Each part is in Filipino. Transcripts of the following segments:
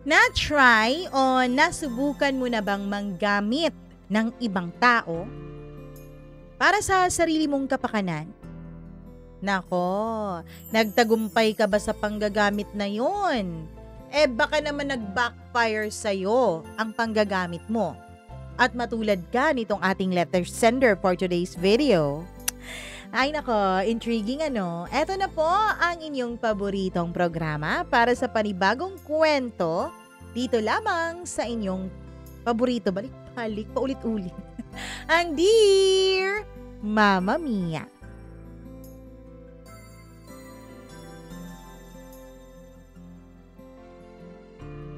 Na-try o nasubukan mo na bang manggamit ng ibang tao para sa sarili mong kapakanan? Nako, nagtagumpay ka ba sa panggagamit na yon? Baka naman nag-backfire sa'yo ang panggagamit mo. At matulad ka nitong ating letter sender for today's video. Ay nako, intriguing ano? Eto na po ang inyong paboritong programa para sa panibagong kwento dito lamang sa inyong paborito, balik-balik, paulit-ulit. Ang Dear Mama Mia.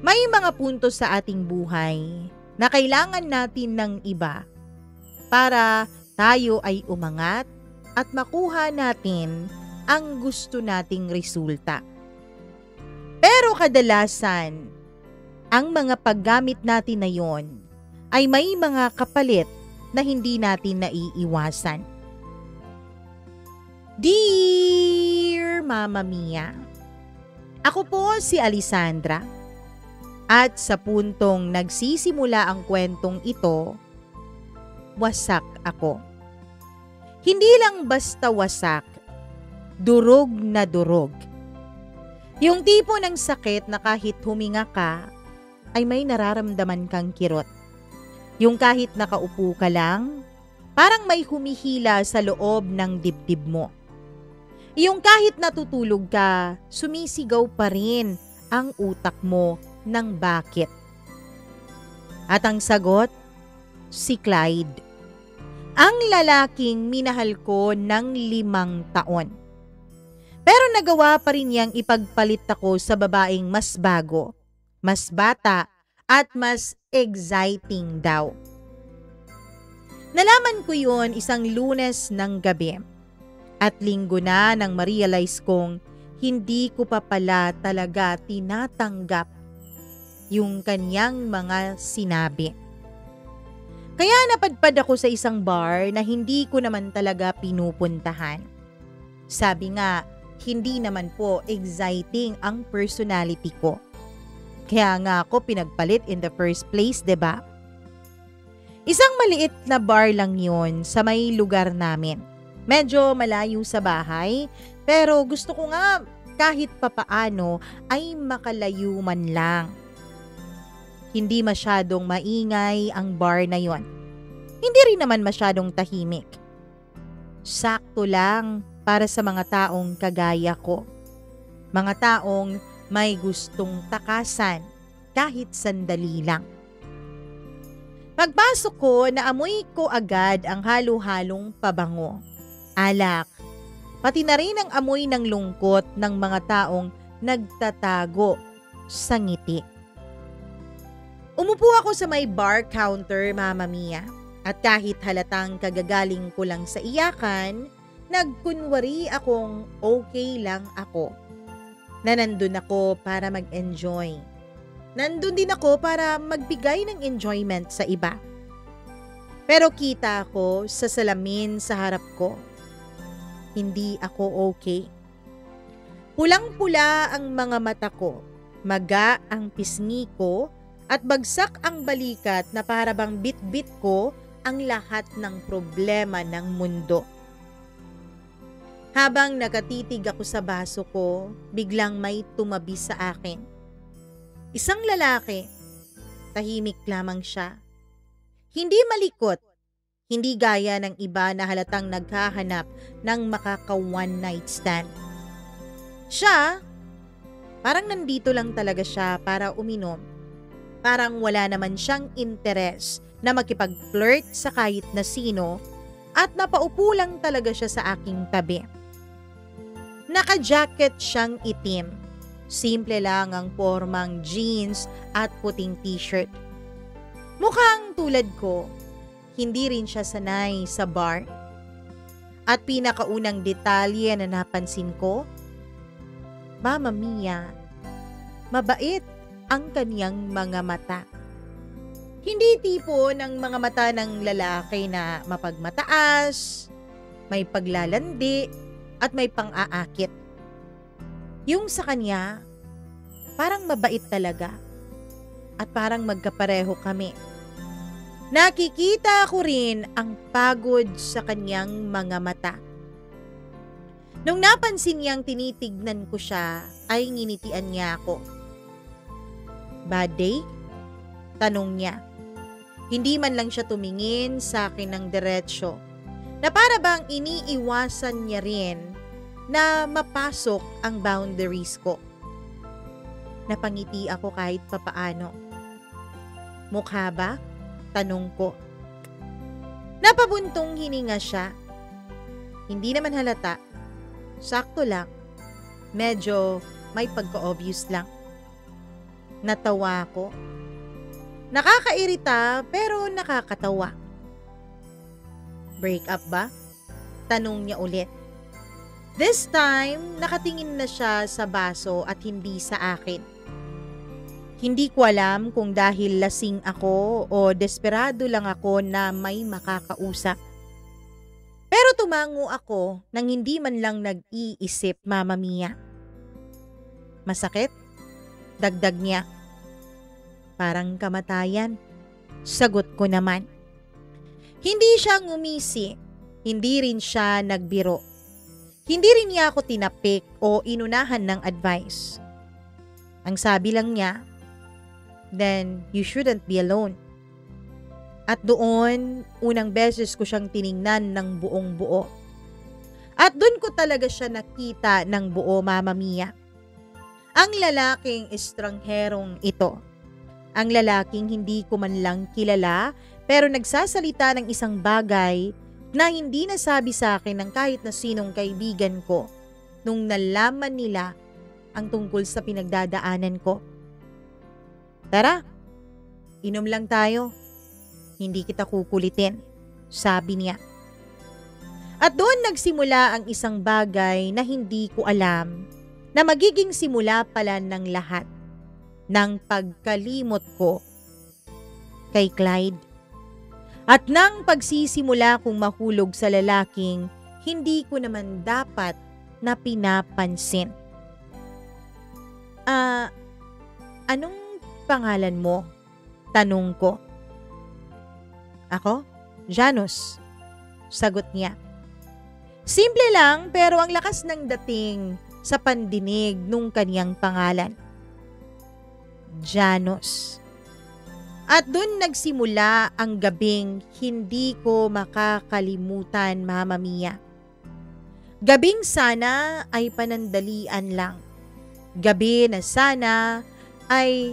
May mga punto sa ating buhay na kailangan natin ng iba para tayo ay umangat at makuha natin ang gusto nating resulta. Pero kadalasan, ang mga paggamit natin na yon ay may mga kapalit na hindi natin naiiwasan. Dear Mama Mia, ako po si Alessandra at sa puntong nagsisimula ang kwentong ito, wasak ako. Hindi lang basta wasak, durog na durog. Yung tipo ng sakit na kahit huminga ka, ay may nararamdaman kang kirot. Yung kahit nakaupo ka lang, parang may humihila sa loob ng dibdib mo. Yung kahit natutulog ka, sumisigaw pa rin ang utak mo ng bakit. At ang sagot, si Clyde. Ang lalaking minahal ko ng 5 taon. Pero nagawa pa rin niyang ipagpalit ako sa babaeng mas bago, mas bata, at mas exciting daw. Nalaman ko yun isang Lunes ng gabi. At Linggo na nang ma-realize kong hindi ko pa pala talaga tinatanggap yung kanyang mga sinabi. Kaya napadpad ako sa isang bar na hindi ko naman talaga pinupuntahan. Sabi nga, hindi naman po exciting ang personality ko. Kaya nga ako pinagpalit in the first place, 'di ba? Isang maliit na bar lang 'yon sa may lugar namin. Medyo malayo sa bahay, pero gusto ko nga kahit papaano ay makalayo man lang. Hindi masyadong maingay ang bar na yon. Hindi rin naman masyadong tahimik. Sakto lang para sa mga taong kagaya ko. Mga taong may gustong takasan kahit sandali lang. Pagpasok ko, naamoy ko agad ang halo-halong pabango, alak, pati na rin ang amoy ng lungkot ng mga taong nagtatago sa ngiti. Umupo ako sa may bar counter, Mama Mia, at kahit halatang kagagaling ko lang sa iyakan, nagkunwari akong okay lang ako. Na nandun ako para mag-enjoy. Nandun din ako para magbigay ng enjoyment sa iba. Pero kita ko sa salamin sa harap ko, hindi ako okay. Pulang-pula ang mga mata ko, maga ang pisngi ko, at bagsak ang balikat na para bang bit-bit ko ang lahat ng problema ng mundo. Habang nakatitig ako sa baso ko, biglang may tumabi sa akin. Isang lalaki, tahimik lamang siya. Hindi malikot, hindi gaya ng iba na halatang naghahanap ng makaka-one night stand. Siya, parang nandito lang talaga siya para uminom. Parang wala naman siyang interes na makipag-flirt sa kahit na sino at napaupo lang talaga siya sa aking tabi. Naka-jacket siyang itim. Simple lang ang formang jeans at puting t-shirt. Mukhang tulad ko, hindi rin siya sanay sa bar. At pinakaunang detalye na napansin ko, Mama Mia, mabait ang kaniyang mga mata. Hindi tipo ng mga mata ng lalaki na mapagmataas, may paglalandi, at may pang-aakit. Yung sa kanya, parang mabait talaga. at parang magkapareho kami. Nakikita ko rin ang pagod sa kanyang mga mata. Nung napansin niyang tinitignan ko siya, ay nginitian niya ako. Bad day? Tanong niya. Hindi man lang siya tumingin sa akin ng diretsyo, na para bang iniiwasan niya rin na mapasok ang boundaries ko. Napangiti ako kahit papaano. Mukha ba? Tanong ko. Napabuntong hininga siya. Hindi naman halata. Sakto lang. Medyo may pagka-obvious lang. Natawa ko. Nakakairita pero nakakatawa. Break up ba? Tanong niya ulit. This time, nakatingin na siya sa baso at hindi sa akin. Hindi ko alam kung dahil lasing ako o desperado lang ako na may makakausap. Pero tumango ako nang hindi man lang nag-iisip, Mama Mia. Masakit? Dagdag niya. Parang kamatayan. Sagot ko naman. Hindi siya ngumisi. Hindi rin siya nagbiro. Hindi rin niya ako tinapik o inunahan ng advice. Ang sabi lang niya, then you shouldn't be alone. At doon, unang beses ko siyang tiningnan ng buong buo. At doon ko talaga siya nakita ng buo, Mama Mia. Ang lalaking estrangherong ito. Ang lalaking hindi ko man lang kilala pero nagsasalita ng isang bagay na hindi nasabi sa akin ng kahit na sinong kaibigan ko nung nalaman nila ang tungkol sa pinagdadaanan ko. Tara, inom lang tayo. Hindi kita kukulitin, sabi niya. At doon nagsimula ang isang bagay na hindi ko alam na magiging simula pala ng lahat ng pagkalimot ko kay Clyde. At nang pagsisimula kong mahulog sa lalaking hindi ko naman dapat na pinapansin. Anong pangalan mo? Tanong ko. Ako? Janus. Sagot niya. Simple lang pero ang lakas ng dating sa pandinig nung kaniyang pangalan. Janus. At dun nagsimula ang gabing hindi ko makakalimutan, Mama Mia. Gabing sana ay panandalian lang. Gabi na sana ay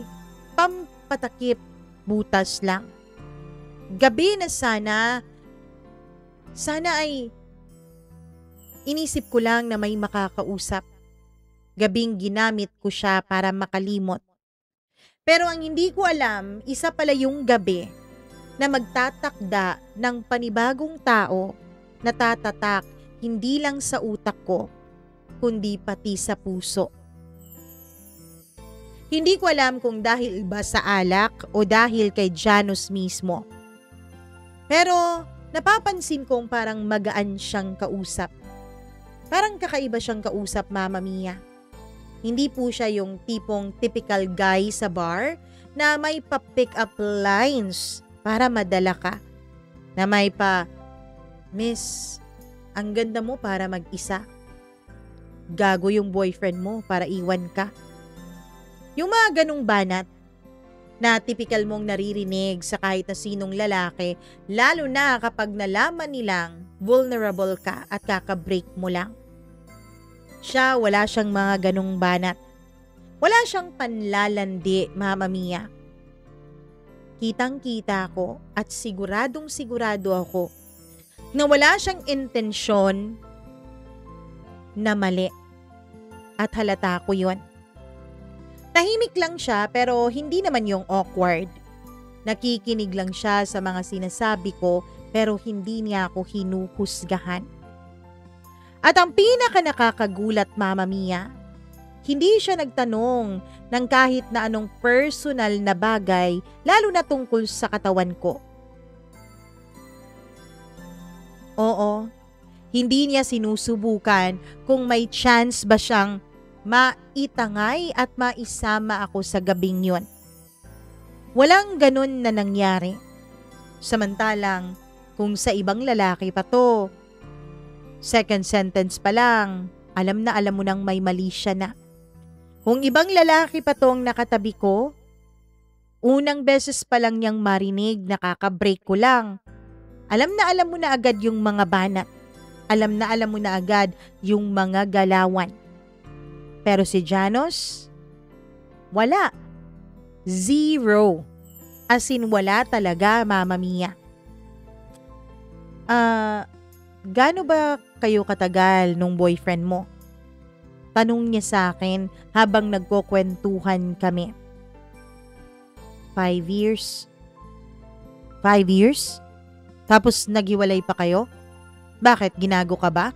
pampatakip butas lang. Gabi na sana ay inisip ko lang na may makakausap. Gabing ginamit ko siya para makalimot. Pero ang hindi ko alam, isa pala yung gabi na magtatakda ng panibagong tao na tatatak hindi lang sa utak ko, kundi pati sa puso. Hindi ko alam kung dahil ba sa alak o dahil kay Janus mismo. Pero napapansin kong parang magaan siyang kausap. Parang kakaiba siyang kausap, Mama Mia. Hindi po siya yung tipong typical guy sa bar na may pa-pick up lines para madala ka. Na may pa, Miss, ang ganda mo para mag-isa. Gago yung boyfriend mo para iwan ka. Yung mga ganong banat na typical mong naririnig sa kahit na sinong lalaki, lalo na kapag nalaman nilang vulnerable ka at kakabreak mo lang. Siya, wala siyang mga ganong banat. Wala siyang panlalandi, Mama Mia. Kitang-kita ko at siguradong-sigurado ako na wala siyang intensyon na mali. At halata ko yun. Tahimik lang siya pero hindi naman yung awkward. Nakikinig lang siya sa mga sinasabi ko pero hindi niya ako hinuhusgahan. At ang pinaka nakakagulat, Mama Mia, hindi siya nagtanong ng kahit na anong personal na bagay lalo na tungkol sa katawan ko. Oo, hindi niya sinusubukan kung may chance ba siyang maitangay at maisama ako sa gabing yun. Walang ganun na nangyari. Samantalang kung sa ibang lalaki pa to, second sentence pa lang, alam na alam mo nang may mali siya na. Kung ibang lalaki pa tong nakatabi ko, unang beses pa lang niyang marinig, nakaka-break ko lang. Alam na alam mo na agad yung mga banat. Alam na alam mo na agad yung mga galawan. Pero si Janos, wala. Zero. As in wala talaga, Mama Mia. Gaano ba kayo katagal nung boyfriend mo? Tanong niya sa akin habang nagkukwentuhan kami. 5 years. 5 years? Tapos naghiwalay pa kayo? Bakit, ginago ka ba?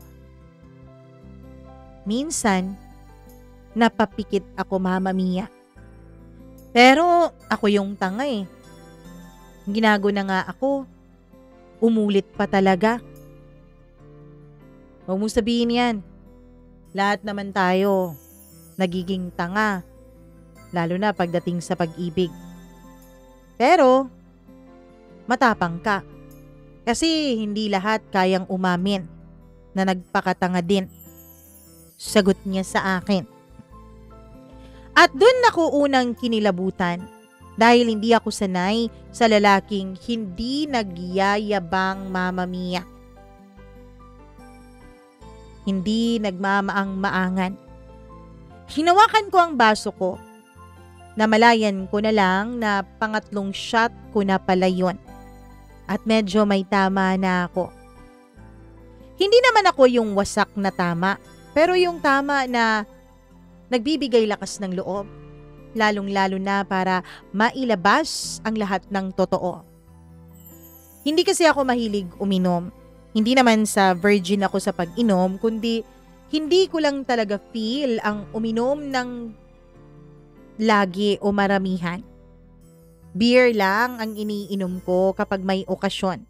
Minsan, napapikit ako, Mama Mia. Pero ako yung tanga eh. Ginago na nga ako. Umulit pa talaga. Huwag mo sabihin yan. Lahat naman tayo nagiging tanga. Lalo na pagdating sa pag-ibig. Pero, matapang ka. Kasi hindi lahat kayang umamin na nagpakatanga din. Sagot niya sa akin. At dun ako unang kinilabutan dahil hindi ako sanay sa lalaking hindi nagyayabang, Mama Mia. Hindi nagmamaang-maangan. Hinawakan ko ang baso ko. Namalayan ko na lang na pangatlong shot ko na pala yun. At medyo may tama na ako. Hindi naman ako yung wasak na tama, pero yung tama na nagbibigay lakas ng loob, lalong-lalo na para mailabas ang lahat ng totoo. Hindi kasi ako mahilig uminom. Hindi naman sa virgin ako sa pag-inom, kundi hindi ko lang talaga feel ang uminom ng lagi o maramihan. Beer lang ang iniinom ko kapag may okasyon.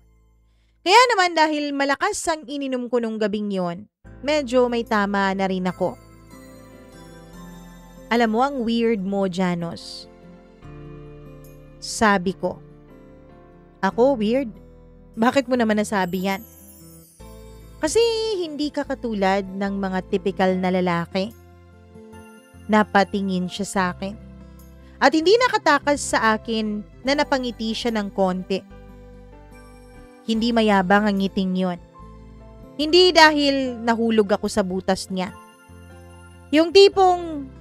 Kaya naman dahil malakas ang ininom ko nung gabing yon, medyo may tama na rin ako. Alam mo ang weird mo, Janos. Sabi ko. Ako weird? Bakit mo naman nasabi yan? Kasi hindi ka katulad ng mga typical na lalaki. Napatingin siya sa akin. At hindi nakatakas sa akin na napangiti siya ng konti. Hindi mayabang ang ngiting yon. Hindi dahil nahulog ako sa butas niya. Yung tipong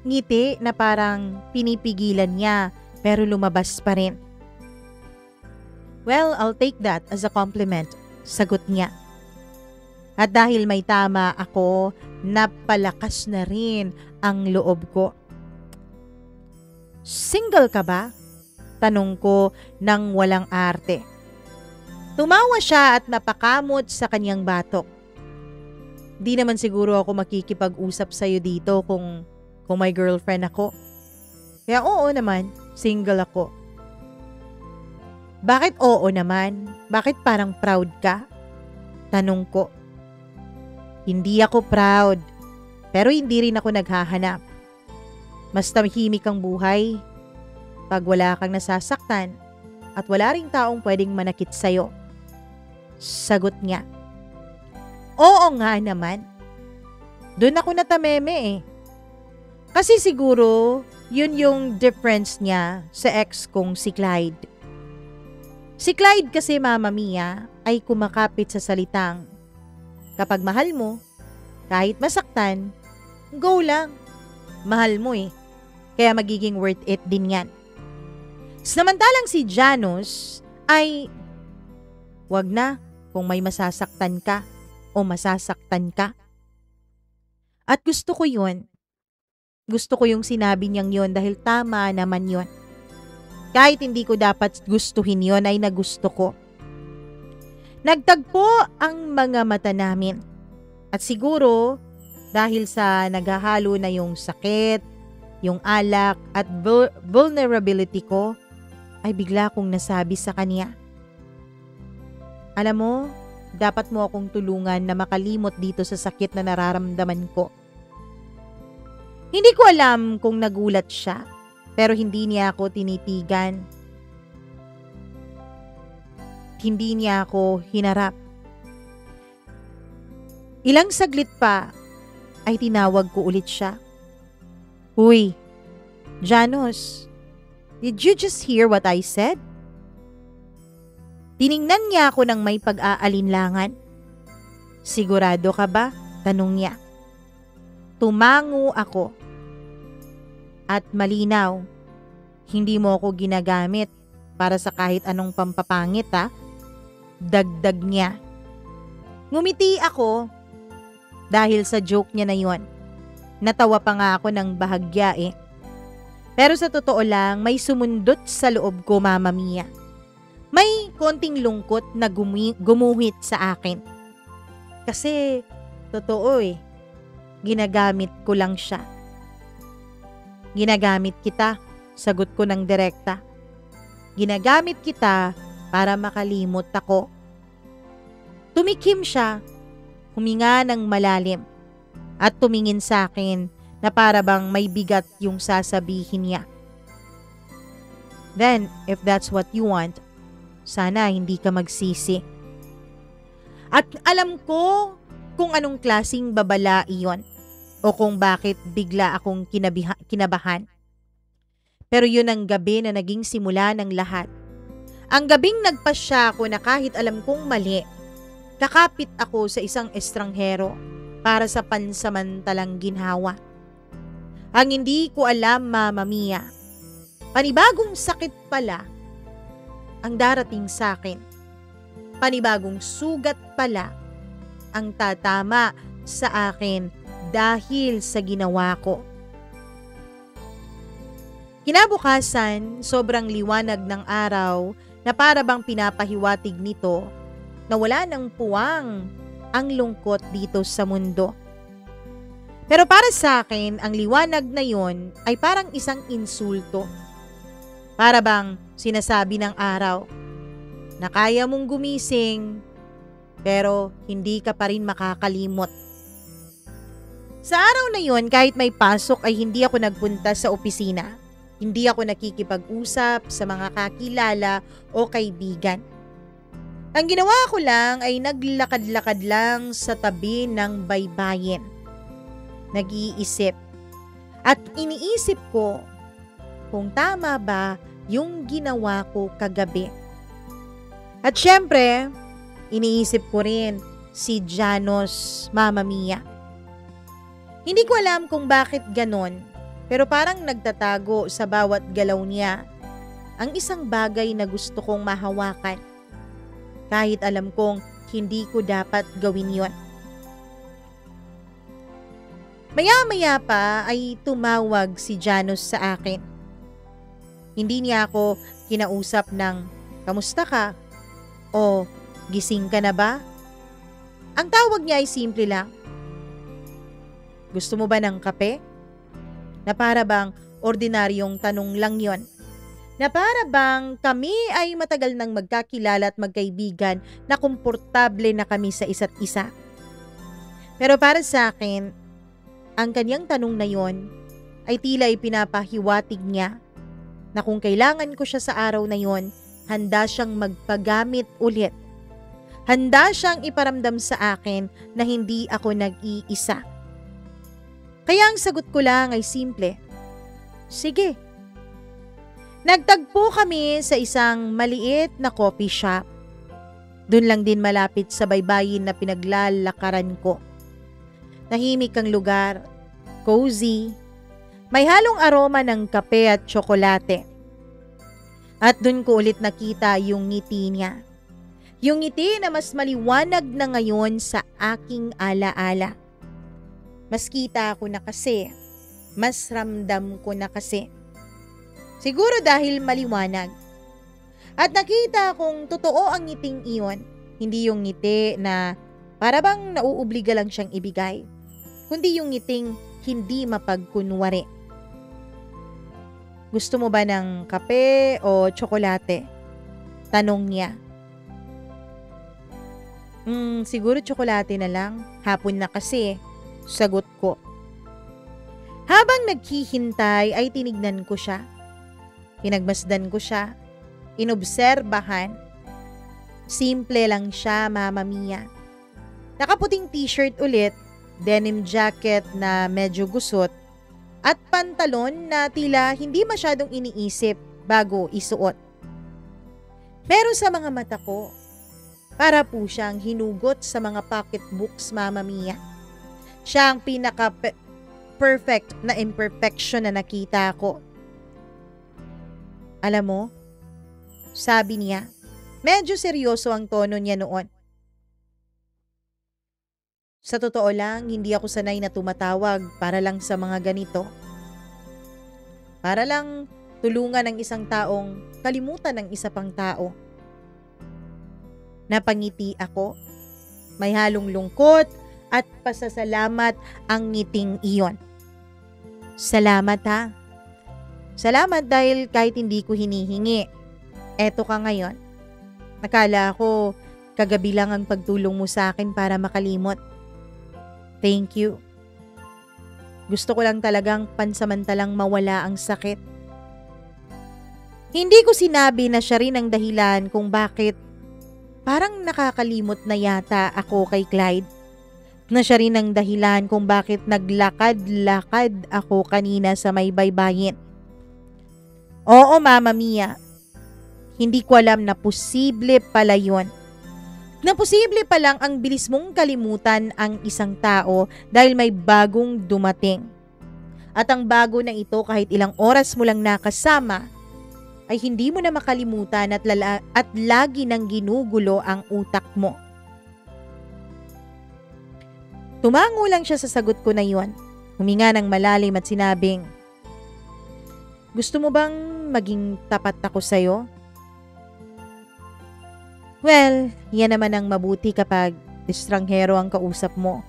ngiti na parang pinipigilan niya pero lumabas pa rin. Well, I'll take that as a compliment, sagot niya. At dahil may tama ako, napalakas na rin ang loob ko. Single ka ba? Tanong ko nang walang arte. Tumawa siya at napakamot sa kanyang batok. Di naman siguro ako makikipag-usap sa'yo dito kung may girlfriend ako. Kaya oo naman, single ako. Bakit oo naman? Bakit parang proud ka? Tanong ko. Hindi ako proud, pero hindi rin ako naghahanap. Mas tahimik ang buhay pag wala kang nasasaktan at wala ring taong pwedeng manakit sa'yo. Sagot niya. Oo nga naman. Doon ako natameme eh. Kasi siguro, yun yung difference niya sa ex kong si Clyde. Si Clyde kasi, Mama Mia, ay kumakapit sa salitang, kapag mahal mo, kahit masaktan, go lang. Mahal mo eh. Kaya magiging worth it din yan. Samantalang si Janos ay, wag na kung may masasaktan ka o masasaktan ka. At gusto ko yun. Gusto ko yung sinabi niyang yun dahil tama naman yun. Kahit hindi ko dapat gustuhin yun ay nagusto ko. Nagtagpo ang mga mata namin. At siguro dahil sa naghahalo na yung sakit, yung alak at vulnerability ko, ay bigla kong nasabi sa kanya. Alam mo, dapat mo akong tulungan na makalimot dito sa sakit na nararamdaman ko. Hindi ko alam kung nagulat siya Pero hindi niya ako tinitigan. Hindi niya ako hinarap. Ilang saglit pa ay tinawag ko ulit siya. Uy, Janos, did you just hear what I said? Tiningnan niya ako ng may pag-aalinlangan. Sigurado ka ba? Tanong niya. Tumango ako. At malinaw, hindi mo ako ginagamit para sa kahit anong pampapangit ha. Dagdag niya. Ngumiti ako dahil sa joke niya na yon. Natawa pa nga ako ng bahagya eh. Pero sa totoo lang, may sumundot sa loob ko, Mama Mia. May konting lungkot na gumuhit sa akin. Kasi, totoo eh, ginagamit ko lang siya. Ginagamit kita, sagot ko ng direkta. Ginagamit kita para makalimot ako. Tumikim siya, huminga ng malalim, at tumingin sa akin na para bang may bigat yung sasabihin niya. Then, if that's what you want, sana hindi ka magsisi. At alam ko kung anong klaseng babala iyon o kung bakit bigla akong kinabahan. Pero yun ang gabi na naging simula ng lahat. Ang gabing nagpasya ako na kahit alam kong mali, kakapit ako sa isang estranghero para sa pansamantalang ginhawa. Ang hindi ko alam, Mama Mia, panibagong sakit pala ang darating sa akin. Panibagong sugat pala ang tatama sa akin dahil sa ginawa ko. Kinabukasan, sobrang liwanag ng araw na para bang pinapahiwatig nito na wala ng puwang ang lungkot dito sa mundo. Pero para sa akin, ang liwanag na yon ay parang isang insulto. Para bang sinasabi ng araw na kaya mong gumising pero hindi ka pa rin makakalimot. Sa araw na yon, kahit may pasok ay hindi ako nagpunta sa opisina. Hindi ako nakikipag-usap sa mga kakilala o kaibigan. Ang ginawa ko lang ay naglakad-lakad lang sa tabi ng baybayin. Nag-iisip. At iniisip ko kung tama ba yung ginawa ko kagabi. At syempre, iniisip ko rin si Janos, Mama Mia. Hindi ko alam kung bakit ganon, pero parang nagtatago sa bawat galaw niya ang isang bagay na gusto kong mahawakan. Kahit alam kong hindi ko dapat gawin yon. Maya-maya pa ay tumawag si Janos sa akin. Hindi niya ako kinausap ng, "Kamusta ka?" o "Gising ka na ba?" Ang tawag niya ay simple lang, "Gusto mo ba ng kape?" Na para bang ordinaryong tanong lang yon. Na para bang kami ay matagal nang magkakilala at magkaibigan na komportable na kami sa isa't isa. Pero para sa akin, ang kanyang tanong na yon ay tila ipinapahiwatig niya na kung kailangan ko siya sa araw na yon, handa siyang magpagamit ulit. Handa siyang iparamdam sa akin na hindi ako nag-iisa. Kaya ang sagot ko lang ay simple, sige. Nagtagpo kami sa isang maliit na coffee shop. Doon lang din malapit sa baybayin na pinaglalakaran ko. Tahimik ang lugar, cozy, may halong aroma ng kape at tsokolate. At doon ko ulit nakita yung ngiti niya. Yung ngiti na mas maliwanag na ngayon sa aking alaala. Mas kita ko na kasi, mas ramdam ko na kasi. Siguro dahil maliwanag. At nakita kong totoo ang ngiting iyon, hindi yung ngiti na para bang nauubliga lang siyang ibigay, kundi yung ngiting hindi mapagkunwari. Gusto mo ba ng kape o tsokolate? Tanong niya. Siguro tsokolate na lang, hapon na kasi, sagot ko. Habang naghihintay ay tinignan ko siya. Pinagmasdan ko siya. Inobserbahan. Simple lang siya, Mama Mia. Nakaputing t-shirt ulit, denim jacket na medyo gusot, at pantalon na tila hindi masyadong iniisip bago isuot. Pero sa mga mata ko, para po siyang hinugot sa mga pocketbooks, Mama Mia. Siya ang pinaka-perfect na imperfection na nakita ko. Alam mo, sabi niya, medyo seryoso ang tono niya noon. Sa totoo lang, hindi ako sanay na tumatawag para lang sa mga ganito. Para lang tulungan ng isang taong kalimutan ng isa pang tao. Napangiti ako. May halong lungkot at pasasalamat ang ngiting iyon. Salamat ha. Salamat dahil kahit hindi ko hinihingi, eto ka ngayon. Nakala ko kagabi lang ang pagtulong mo sa akin para makalimot. Thank you. Gusto ko lang talagang pansamantalang mawala ang sakit. Hindi ko sinabi na siya rin ang dahilan kung bakit parang nakakalimot na yata ako kay Clyde. Na siya rin ang dahilan kung bakit naglakad-lakad ako kanina sa may baybayin. Oo, Mama Mia. Hindi ko alam na posible pala yun. Na posible palang ang bilis mong kalimutan ang isang tao dahil may bagong dumating. At ang bago na ito kahit ilang oras mo lang nakasama ay hindi mo na makalimutan at lagi nang ginugulo ang utak mo. Tumango lang siya sa sagot ko na yun. Huminga ng malalim at sinabing, gusto mo bang maging tapat ako sa'yo? Well, yan naman ang mabuti kapag estranghero ang kausap mo.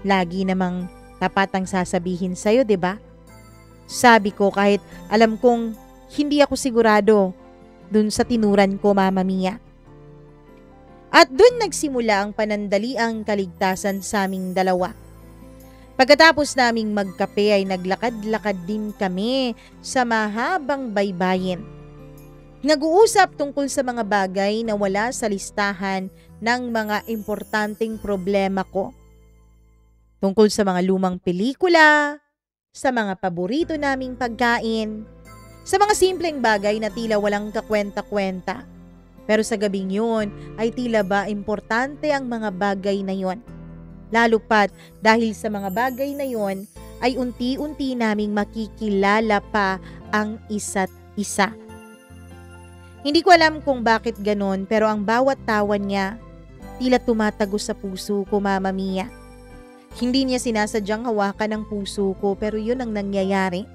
Lagi namang tapat ang sasabihin sa'yo, diba? Sabi ko kahit alam kong hindi ako sigurado dun sa tinuran ko, Mama Mia. At dun nagsimula ang panandaliang kaligtasan sa aming dalawa. Pagkatapos naming magkape ay naglakad-lakad din kami sa mahabang baybayin. Nag-uusap tungkol sa mga bagay na wala sa listahan ng mga importanteng problema ko. Tungkol sa mga lumang pelikula, sa mga paborito naming pagkain, sa mga simpleng bagay na tila walang kakwenta-kwenta. Pero sa gabing yun ay tila ba importante ang mga bagay na yon. Lalo pat dahil sa mga bagay na yon ay unti-unti naming makikilala pa ang isa't isa. Hindi ko alam kung bakit ganon pero ang bawat tawa niya tila tumatagos sa puso ko, Mama Mia. Hindi niya sinasadyang hawakan ang puso ko pero yun ang nangyayari.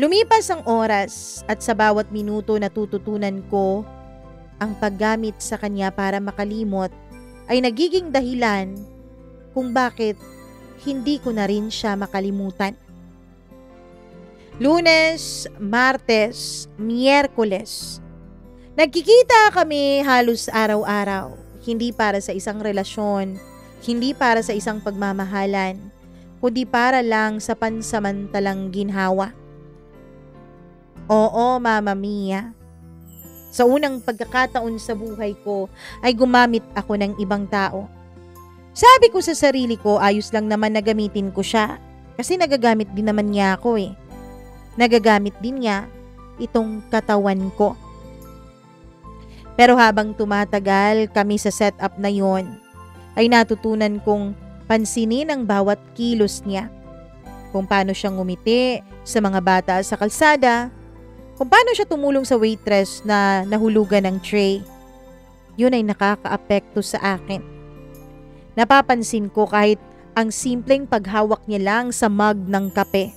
Lumipas ang oras at sa bawat minuto natututunan ko ang paggamit sa kanya para makalimot ay nagiging dahilan kung bakit hindi ko na rin siya makalimutan. Lunes, Martes, Miyerkules. Nagkikita kami halos araw-araw. Hindi para sa isang relasyon, hindi para sa isang pagmamahalan, kundi para lang sa pansamantalang ginhawa. Oo, Mama Mia. Sa unang pagkakataon sa buhay ko ay gumamit ako ng ibang tao. Sabi ko sa sarili ko ayos lang naman na gamitin ko siya kasi nagagamit din naman niya ako eh. Nagagamit din niya itong katawan ko. Pero habang tumatagal kami sa setup na yon, ay natutunan kong pansinin ang bawat kilos niya. Kung paano siya ngumiti sa mga bata sa kalsada, kung paano siya tumulong sa waitress na nahulugan ng tray. Yun ay nakakaapekto sa akin. Napapansin ko kahit ang simpleng paghawak niya lang sa mug ng kape.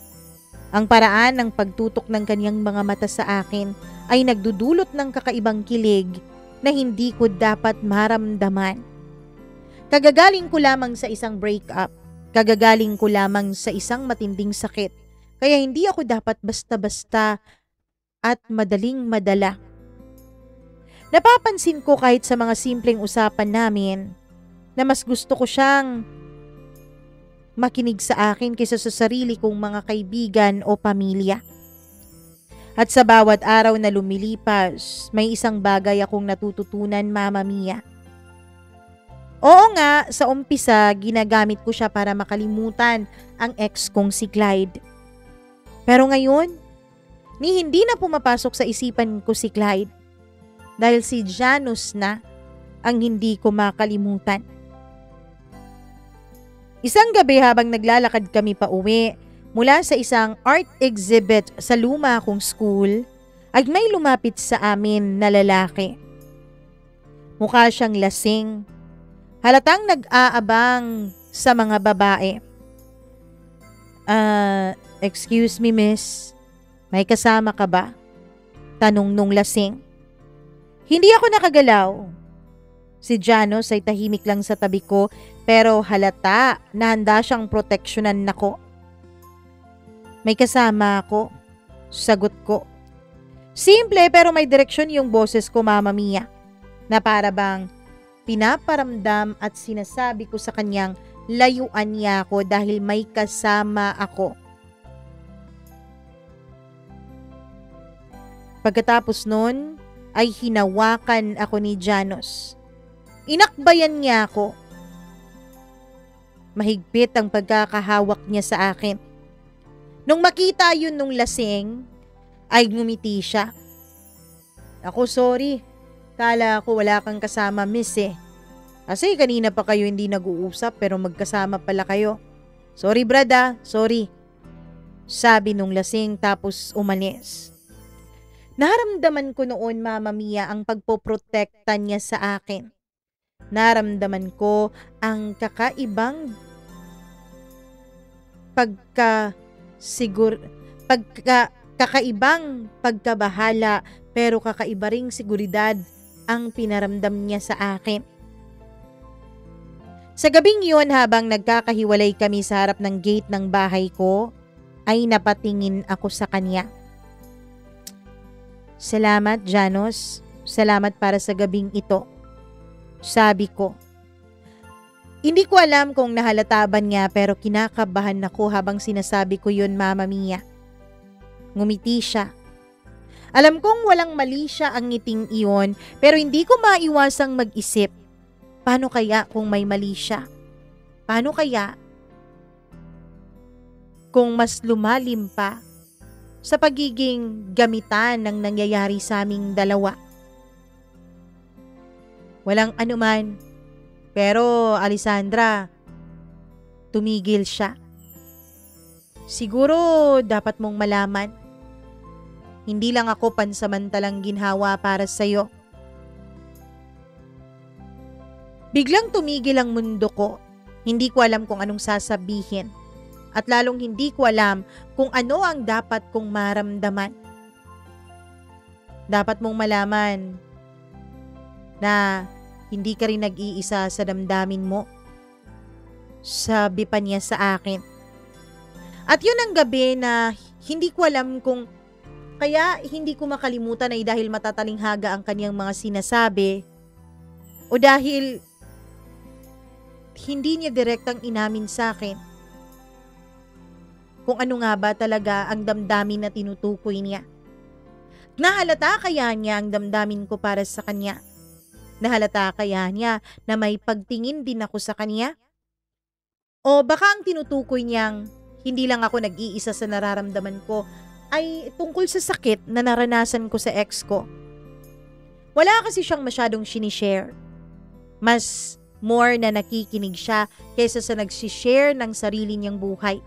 Ang paraan ng pagtutok ng kanyang mga mata sa akin ay nagdudulot ng kakaibang kilig na hindi ko dapat maramdaman. Kagagaling ko lamang sa isang breakup, kagagaling ko lamang sa isang matinding sakit, kaya hindi ako dapat basta-basta at madaling madala. Napapansin ko kahit sa mga simpleng usapan namin na mas gusto ko siyang makinig sa akin kaysa sa sarili kong mga kaibigan o pamilya. At sa bawat araw na lumilipas, may isang bagay akong natututunan, Mama Mia. Oo nga, sa umpisa, ginagamit ko siya para makalimutan ang ex kong si Clyde. Pero ngayon, hindi na pumapasok sa isipan ko si Clyde dahil si Janus na ang hindi ko makalimutan. Isang gabi habang naglalakad kami pa uwi mula sa isang art exhibit sa luma kong school, ay may lumapit sa amin na lalaki. Mukha siyang lasing. Halatang nag-aabang sa mga babae. Excuse me, miss. May kasama ka ba? Tanong nung lasing. Hindi ako nakagalaw. Si Janus ay tahimik lang sa tabi ko pero halata na handa siyang proteksyonan nako. May kasama ako. Sagot ko. Simple pero may direksyon yung boses ko, Mama Mia. Na para bang pinaparamdam at sinasabi ko sa kanyang layuan niya ako dahil may kasama ako. Pagkatapos nun ay hinawakan ako ni Janus. Inakbayan niya ako. Mahigpit ang pagkakahawak niya sa akin. Nung makita yun nung lasing, ay ngumiti siya. Ako sorry, kala ko wala kang kasama, miss eh. Kasi kanina pa kayo hindi nag-uusap pero magkasama pala kayo. Sorry brada, sorry. Sabi nung lasing tapos umalis. Naramdaman ko noon, Mama Mia, ang pagpoprotekta niya sa akin. Naramdaman ko ang kakaibang kakaibang pagkabahala pero kakaiba ring seguridad ang pinaramdam niya sa akin. Sa gabing yun habang nagkakahiwalay kami sa harap ng gate ng bahay ko, ay napatingin ako sa kanya. Salamat, Janus. Salamat para sa gabing ito. Sabi ko. Hindi ko alam kung nahalata ba niya pero kinakabahan ako habang sinasabi ko yun, Mama Mia. Ngumiti siya. Alam kong walang mali siya ang ngiting iyon pero hindi ko maiwasang mag-isip. Paano kaya kung may mali siya? Paano kaya kung mas lumalim pa sa pagiging gamitan ng nangyayari sa aming dalawa? Walang anuman. Pero Alessandra, tumigil siya. Siguro dapat mong malaman. Hindi lang ako pansamantalang ginhawa para sa'yo. Biglang tumigil ang mundo ko. Hindi ko alam kung anong sasabihin. At lalong hindi ko alam kung ano ang dapat kong maramdaman. Dapat mong malaman na hindi ka rin nag-iisa sa damdamin mo. Sabi pa niya sa akin. At yun ang gabi na hindi ko alam kung kaya hindi ko makalimutan ay dahil matatalinghaga ang kanyang mga sinasabi o dahil hindi niya direktang inamin sa akin kung ano nga ba talaga ang damdamin na tinutukoy niya. Nahalata kaya niya ang damdamin ko para sa kanya? Nahalata kaya niya na may pagtingin din ako sa kanya? O baka ang tinutukoy niyang hindi lang ako nag-iisa sa nararamdaman ko ay tungkol sa sakit na naranasan ko sa ex ko. Wala kasi siyang masyadong sinishare. Mas more na nakikinig siya kaysa sa nagsishare ng sarili niyang buhay.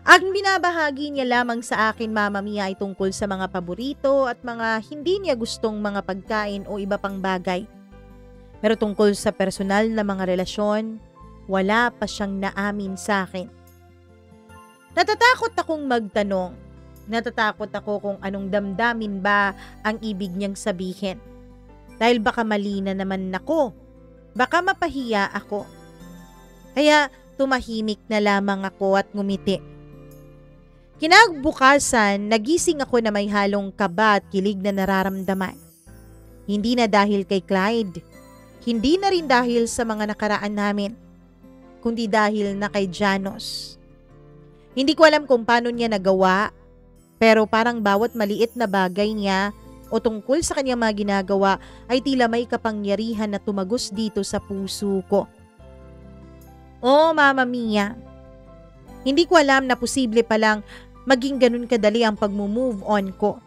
Ang binabahagi niya lamang sa akin, Mama Mia, ay tungkol sa mga paborito at mga hindi niya gustong mga pagkain o iba pang bagay. Pero tungkol sa personal na mga relasyon, wala pa siyang naamin sa akin. Natatakot akong magtanong. Natatakot ako kung anong damdamin ba ang ibig niyang sabihin. Dahil baka mali na naman ako. Baka mapahiya ako. Kaya tumahimik na lamang ako at ngumiti. Kinabukasan, nagising ako na may halong kaba at kilig na nararamdaman. Hindi na dahil kay Clyde. Hindi na rin dahil sa mga nakaraan namin. Kundi dahil na kay Janus. Hindi ko alam kung paano niya nagawa, Pero parang bawat maliit na bagay niya o tungkol sa kanyang mga ginagawa ay tila may kapangyarihan na tumagos dito sa puso ko. Oh, Mama Mia, hindi ko alam na posible palang maging ganun kadali ang pag-move on ko.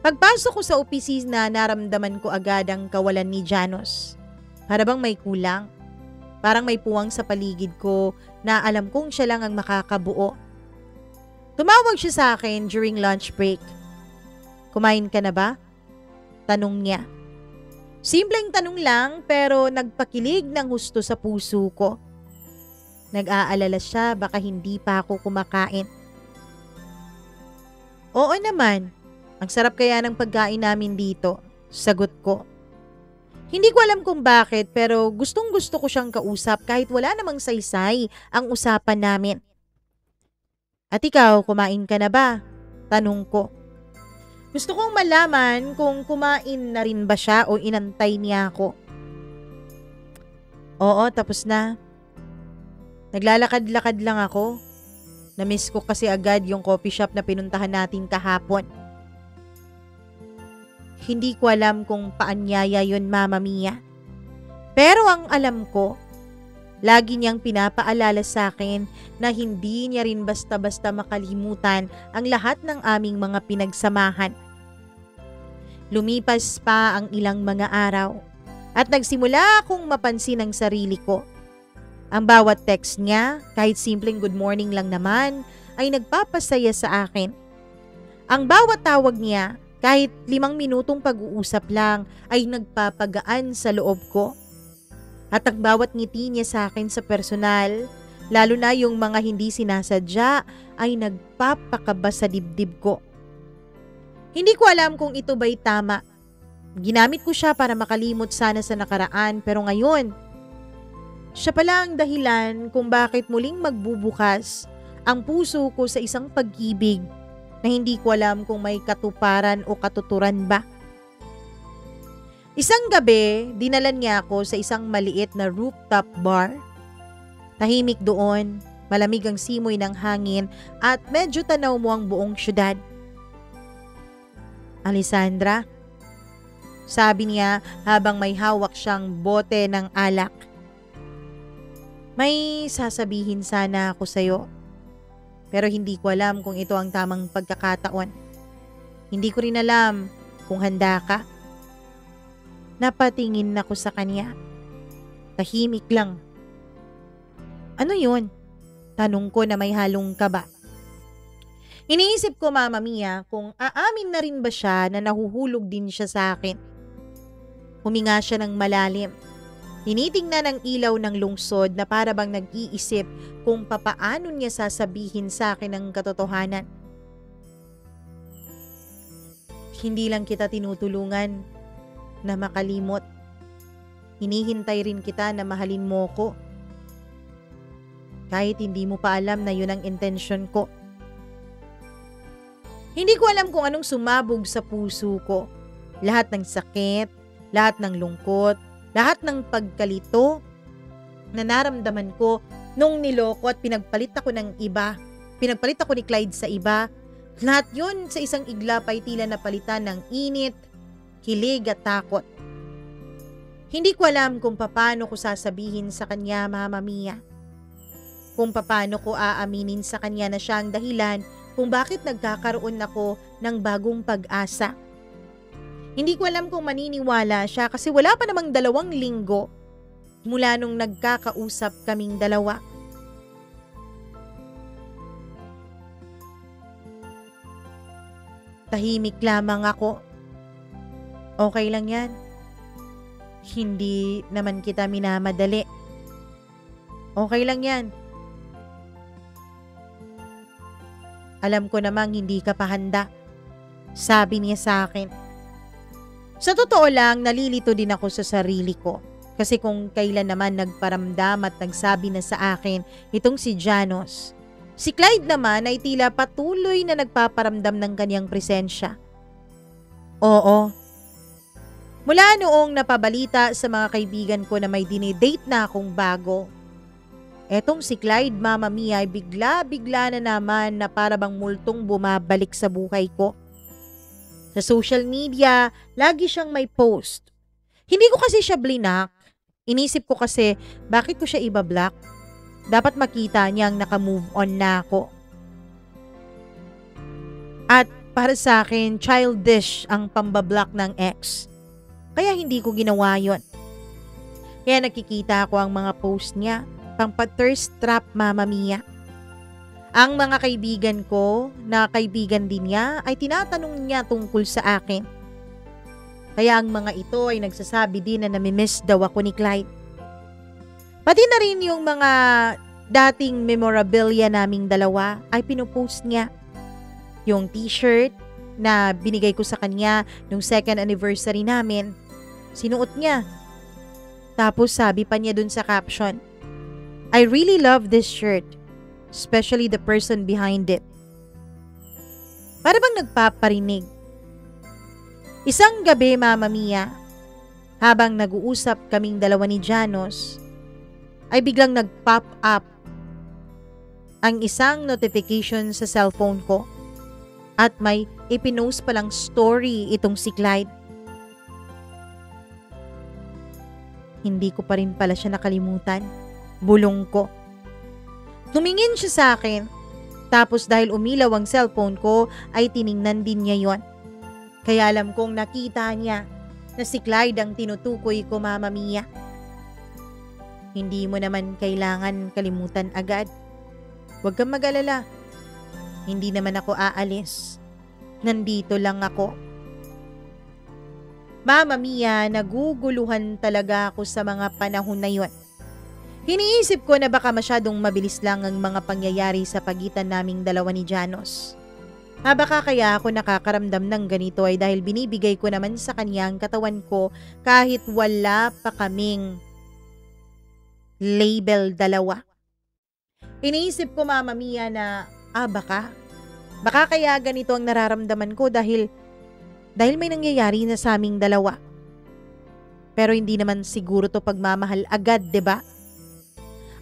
Pagpasok ko sa opisina, naramdaman ko agad ang kawalan ni Janos. Para bang may kulang. Parang may puwang sa paligid ko na alam kong siya lang ang makakabuo. Tumawag siya sa akin during lunch break. Kumain ka na ba? Tanong niya. Simpleng tanong lang pero nagpakilig ng husto sa puso ko. Nag-aalala siya baka hindi pa ako kumakain. Oo naman. Ang sarap kaya ng pagkain namin dito, sagot ko. Hindi ko alam kung bakit pero gustong gusto ko siyang kausap kahit wala namang saysay ang usapan namin. At ikaw, kumain ka na ba? Tanong ko. Gusto kong malaman kung kumain na rin ba siya o inantay niya ako. Oo, tapos na. Naglalakad-lakad lang ako. Namiss ko kasi agad yung coffee shop na pinuntahan natin kahapon. Hindi ko alam kung paanyaya yun, Mama Mia. Pero ang alam ko, lagi niyang pinapaalala sa akin na hindi niya rin basta-basta makalimutan ang lahat ng aming mga pinagsamahan. Lumipas pa ang ilang mga araw at nagsimula akong mapansin ang sarili ko. Ang bawat text niya, kahit simpleng good morning lang naman, ay nagpapasaya sa akin. Ang bawat tawag niya, kahit 5 minutong pag-uusap lang, ay nagpapagaan sa loob ko. At ang bawat ngiti niya sa akin sa personal, lalo na yung mga hindi sinasadya, ay nagpapakaba sa dibdib ko. Hindi ko alam kung ito ba'y tama. Ginamit ko siya para makalimot sana sa nakaraan, pero ngayon, siya pala ang dahilan kung bakit muling magbubukas ang puso ko sa isang pag-ibig na hindi ko alam kung may katuparan o katuturan ba. Isang gabi, dinalan niya ako sa isang maliit na rooftop bar. Tahimik doon, malamig ang simoy ng hangin at medyo tanaw mo ang buong syudad. Alessandra, sabi niya habang may hawak siyang bote ng alak. May sasabihin sana ako sa'yo. Pero hindi ko alam kung ito ang tamang pagkakataon. Hindi ko rin alam kung handa ka. Napatingin ako sa kanya. Tahimik lang. Ano yun? Tanong ko na may halong kaba. Iniisip ko, Mama Mia, kung aamin na rin ba siya na nahuhulog din siya sa akin. Huminga siya ng malalim. Tinitingnan ang ilaw ng lungsod na para bang nag-iisip kung papaano niya sasabihin sa akin ang katotohanan. Hindi lang kita tinutulungan na makalimot. Hinihintay rin kita na mahalin mo ko. Kahit hindi mo pa alam na yun ang intensyon ko. Hindi ko alam kung anong sumabog sa puso ko. Lahat ng sakit, lahat ng lungkot, lahat ng pagkalito na naramdaman ko nung niloko at pinagpalit ako ng iba. Pinagpalit ako ni Clyde sa iba. Lahat yun sa isang iglap ay tila napalitan ng init, kilig at takot. Hindi ko alam kung paano ko sasabihin sa kanya, Mama Mia. Kung paano ko aaminin sa kanya na siya ang dahilan kung bakit nagkakaroon ako ng bagong pag-asa. Hindi ko alam kung maniniwala siya kasi wala pa namang 2 linggo mula nung nagkakausap kaming dalawa. Tahimik lamang ako. Okay lang yan. Hindi naman kita minamadali. Okay lang yan. Alam ko namang hindi ka pa handa. Sabi niya sa akin. Sa totoo lang, nalilito din ako sa sarili ko. Kasi kung kailan naman nagparamdam at nagsabi na sa akin itong si Janos, si Clyde naman ay tila patuloy na nagpaparamdam ng kanyang presensya. Oo. Mula noong napabalita sa mga kaibigan ko na may dinidate na akong bago, Etong si Clyde, Mama Mia, ay bigla-bigla na naman na para bang multong bumabalik sa buhay ko. Sa social media, lagi siyang may post. Hindi ko kasi siya blinak. Inisip ko kasi, bakit ko siya ibablock? Dapat makita niyang naka-move on na ako. At para sa akin, childish ang pambablock ng ex. Kaya hindi ko ginawa yon. Kaya nakikita ko ang mga post niya, pang-thirst trap, Mama Mia. Ang mga kaibigan ko, na kaibigan din niya, ay tinatanong niya tungkol sa akin. Kaya ang mga ito ay nagsasabi din na namimiss daw ako ni Clyde. Pati na rin yung mga dating memorabilia naming dalawa ay pinupost niya. Yung t-shirt na binigay ko sa kanya nung second anniversary namin, sinuot niya. Tapos sabi pa niya dun sa caption, "I really love this shirt, especially the person behind it." Para bang nagpaparinig. Isang gabi, Mama Mia, habang nag-uusap kaming dalawa ni Janos, ay biglang nag-pop up ang isang notification sa cellphone ko at may ipinost palang story itong si Clyde. Hindi ko pa rin pala siya nakalimutan. Bulong ko. Tumingin siya sa akin. Tapos dahil umilaw ang cellphone ko ay tiningnan din niya yon. Kaya alam kong nakita niya na si Clyde ang tinutukoy ko, Mama Mia. Hindi mo naman kailangan kalimutan agad. Huwag kang mag-alala. Hindi naman ako aalis. Nandito lang ako. Mama Mia, naguguluhan talaga ako sa mga panahon na yon. Hiniisip ko na baka masyadong mabilis lang ang mga pangyayari sa pagitan naming dalawa ni Janos. Baka kaya ako nakakaramdam ng ganito ay dahil binibigay ko naman sa kanya ang katawan ko kahit wala pa kaming label dalawa. Iniisip ko, Mama Mia, na baka kaya ganito ang nararamdaman ko dahil may nangyayari na sa aming dalawa. Pero hindi naman siguro to pagmamahal agad, 'di ba?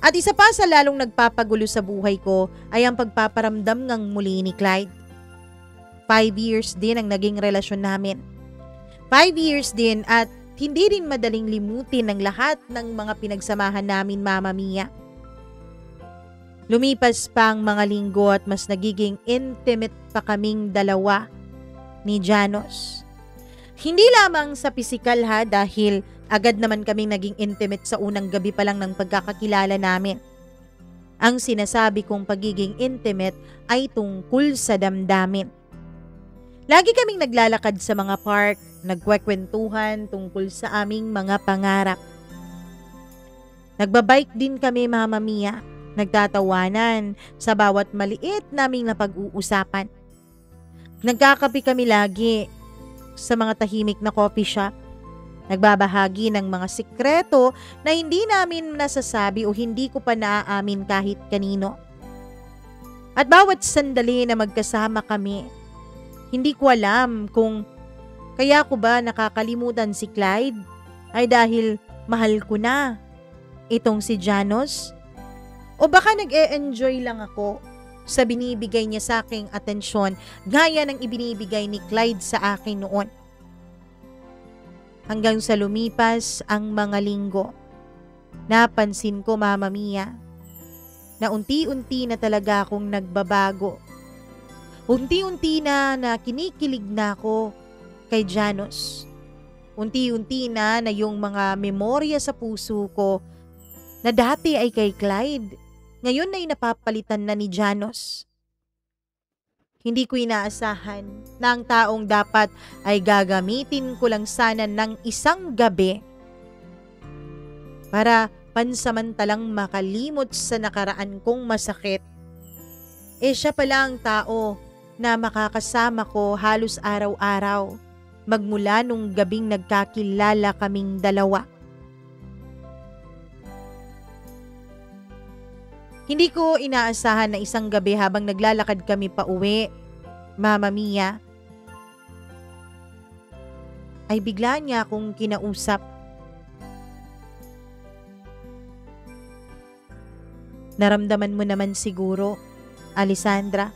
At isa pa sa lalong nagpapagulo sa buhay ko ay ang pagpaparamdam ng muli ni Clyde. 5 years din ang naging relasyon namin. 5 years din at hindi rin madaling limutin ang lahat ng mga pinagsamahan namin, Mama Mia. Lumipas pa ang mga linggo at mas nagiging intimate pa kaming dalawa ni Janos. Hindi lamang sa pisikal dahil agad naman kaming naging intimate sa unang gabi pa lang ng pagkakakilala namin. Ang sinasabi kong pagiging intimate ay tungkol sa damdamin. Lagi kaming naglalakad sa mga park, nagkwekwentuhan tungkol sa aming mga pangarap. Nagbabike din kami, Mama Mia, nagtatawanan sa bawat maliit naming napag-uusapan. Nagkakape kami lagi sa mga tahimik na coffee shop. Nagbabahagi ng mga sikreto na hindi namin nasasabi o hindi ko pa naaamin kahit kanino. At bawat sandali na magkasama kami, hindi ko alam kung kaya ko ba nakakalimutan si Clyde ay dahil mahal ko na itong si Janos, o baka nag-e-enjoy lang ako sa binibigay niya sa aking atensyon gaya ng ibinibigay ni Clyde sa akin noon. Hanggang sa lumipas ang mga linggo, napansin ko, Mama Mia, na unti-unti na talaga akong nagbabago. Unti-unti na kinikilig na ako kay Janos. Unti-unti na yung mga memorya sa puso ko na dati ay kay Clyde, ngayon ay napapalitan na ni Janos. Hindi ko inaasahan na ang taong dapat ay gagamitin ko lang sana ng isang gabi para pansamantalang makalimot sa nakaraan kong masakit. Siya pala ang tao na makakasama ko halos araw-araw magmula nung gabing nagkakilala kaming dalawa. Hindi ko inaasahan na isang gabi habang naglalakad kami pa uwi, Mama Mia, ay bigla niya akong kinausap. Naramdaman mo naman siguro, Alessandra.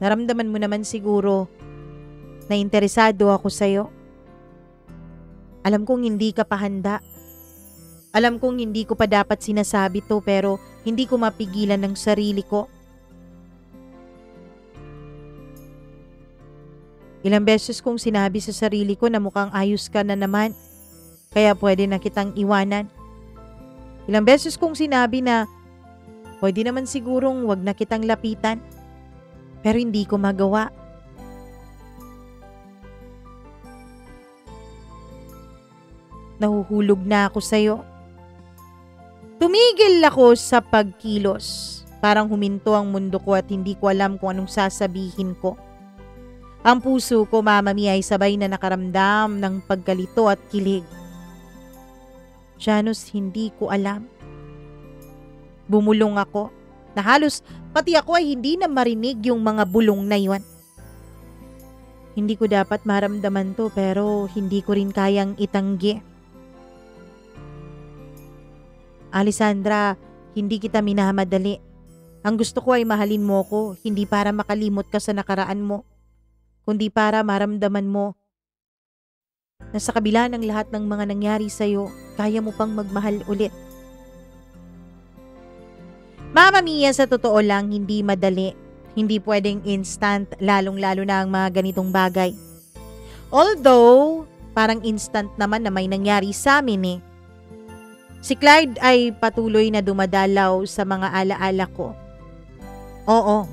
Naramdaman mo naman siguro na interesado ako sa'yo. Alam kong hindi ka pa handa. Alam kong hindi ko pa dapat sinasabi to pero hindi ko mapigilan ng sarili ko. Ilang beses kong sinabi sa sarili ko na mukhang ayos ka na naman, kaya pwede na kitang iwanan. Ilang beses kong sinabi na pwede naman sigurong wag na kitang lapitan, pero hindi ko magawa. Nahuhulog na ako sa'yo. Tumigil ako sa pagkilos. Parang huminto ang mundo ko at hindi ko alam kung anong sasabihin ko. Ang puso ko, Mama Mia, ay sabay na nakaramdam ng pagkalito at kilig. Janos, hindi ko alam. Bumulong ako na halos pati ako ay hindi na marinig yung mga bulong na yon. Hindi ko dapat maramdaman to pero hindi ko rin kayang itanggi. Alessandra, hindi kita minamadali. Ang gusto ko ay mahalin mo ko, hindi para makalimot ka sa nakaraan mo, kundi para maramdaman mo na sa kabila ng lahat ng mga nangyari sa'yo, kaya mo pang magmahal ulit. Mama Mia, sa totoo lang, hindi madali. Hindi pwedeng instant, lalong-lalo na ang mga ganitong bagay. Although, parang instant naman na may nangyari sa amin eh. Si Clyde ay patuloy na dumadalaw sa mga alaala ko. Oo,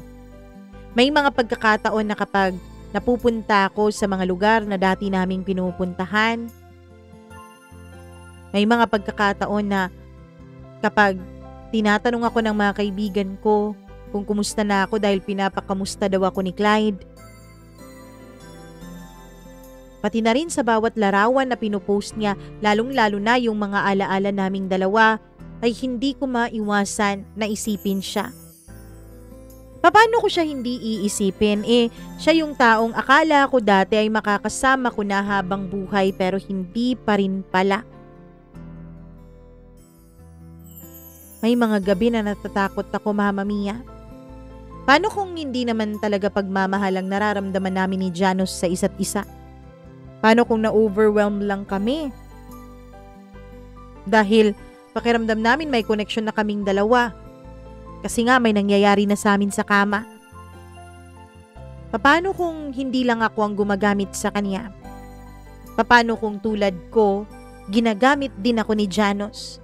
may mga pagkakataon na kapag napupunta ako sa mga lugar na dati naming pinupuntahan, may mga pagkakataon na kapag tinatanong ako ng mga kaibigan ko kung kumusta na ako dahil pinapakamusta daw ako ni Clyde. Pati na rin sa bawat larawan na pinupost niya, lalong-lalo na yung mga alaala naming dalawa, ay hindi ko maiwasan na isipin siya. Paano ko siya hindi iisipin? Siya yung taong akala ko dati ay makakasama ko na habang buhay pero hindi pa rin pala. May mga gabi na natatakot ako, Mama Mia. Paano kung hindi naman talaga pagmamahal ang nararamdaman namin ni Janos sa isa't isa? Paano kung na-overwhelm lang kami? Dahil pakiramdam namin may connection na kaming dalawa. Kasi nga may nangyayari na sa amin sa kama. Paano kung hindi lang ako ang gumagamit sa kanya? Paano kung tulad ko, ginagamit din ako ni Janos?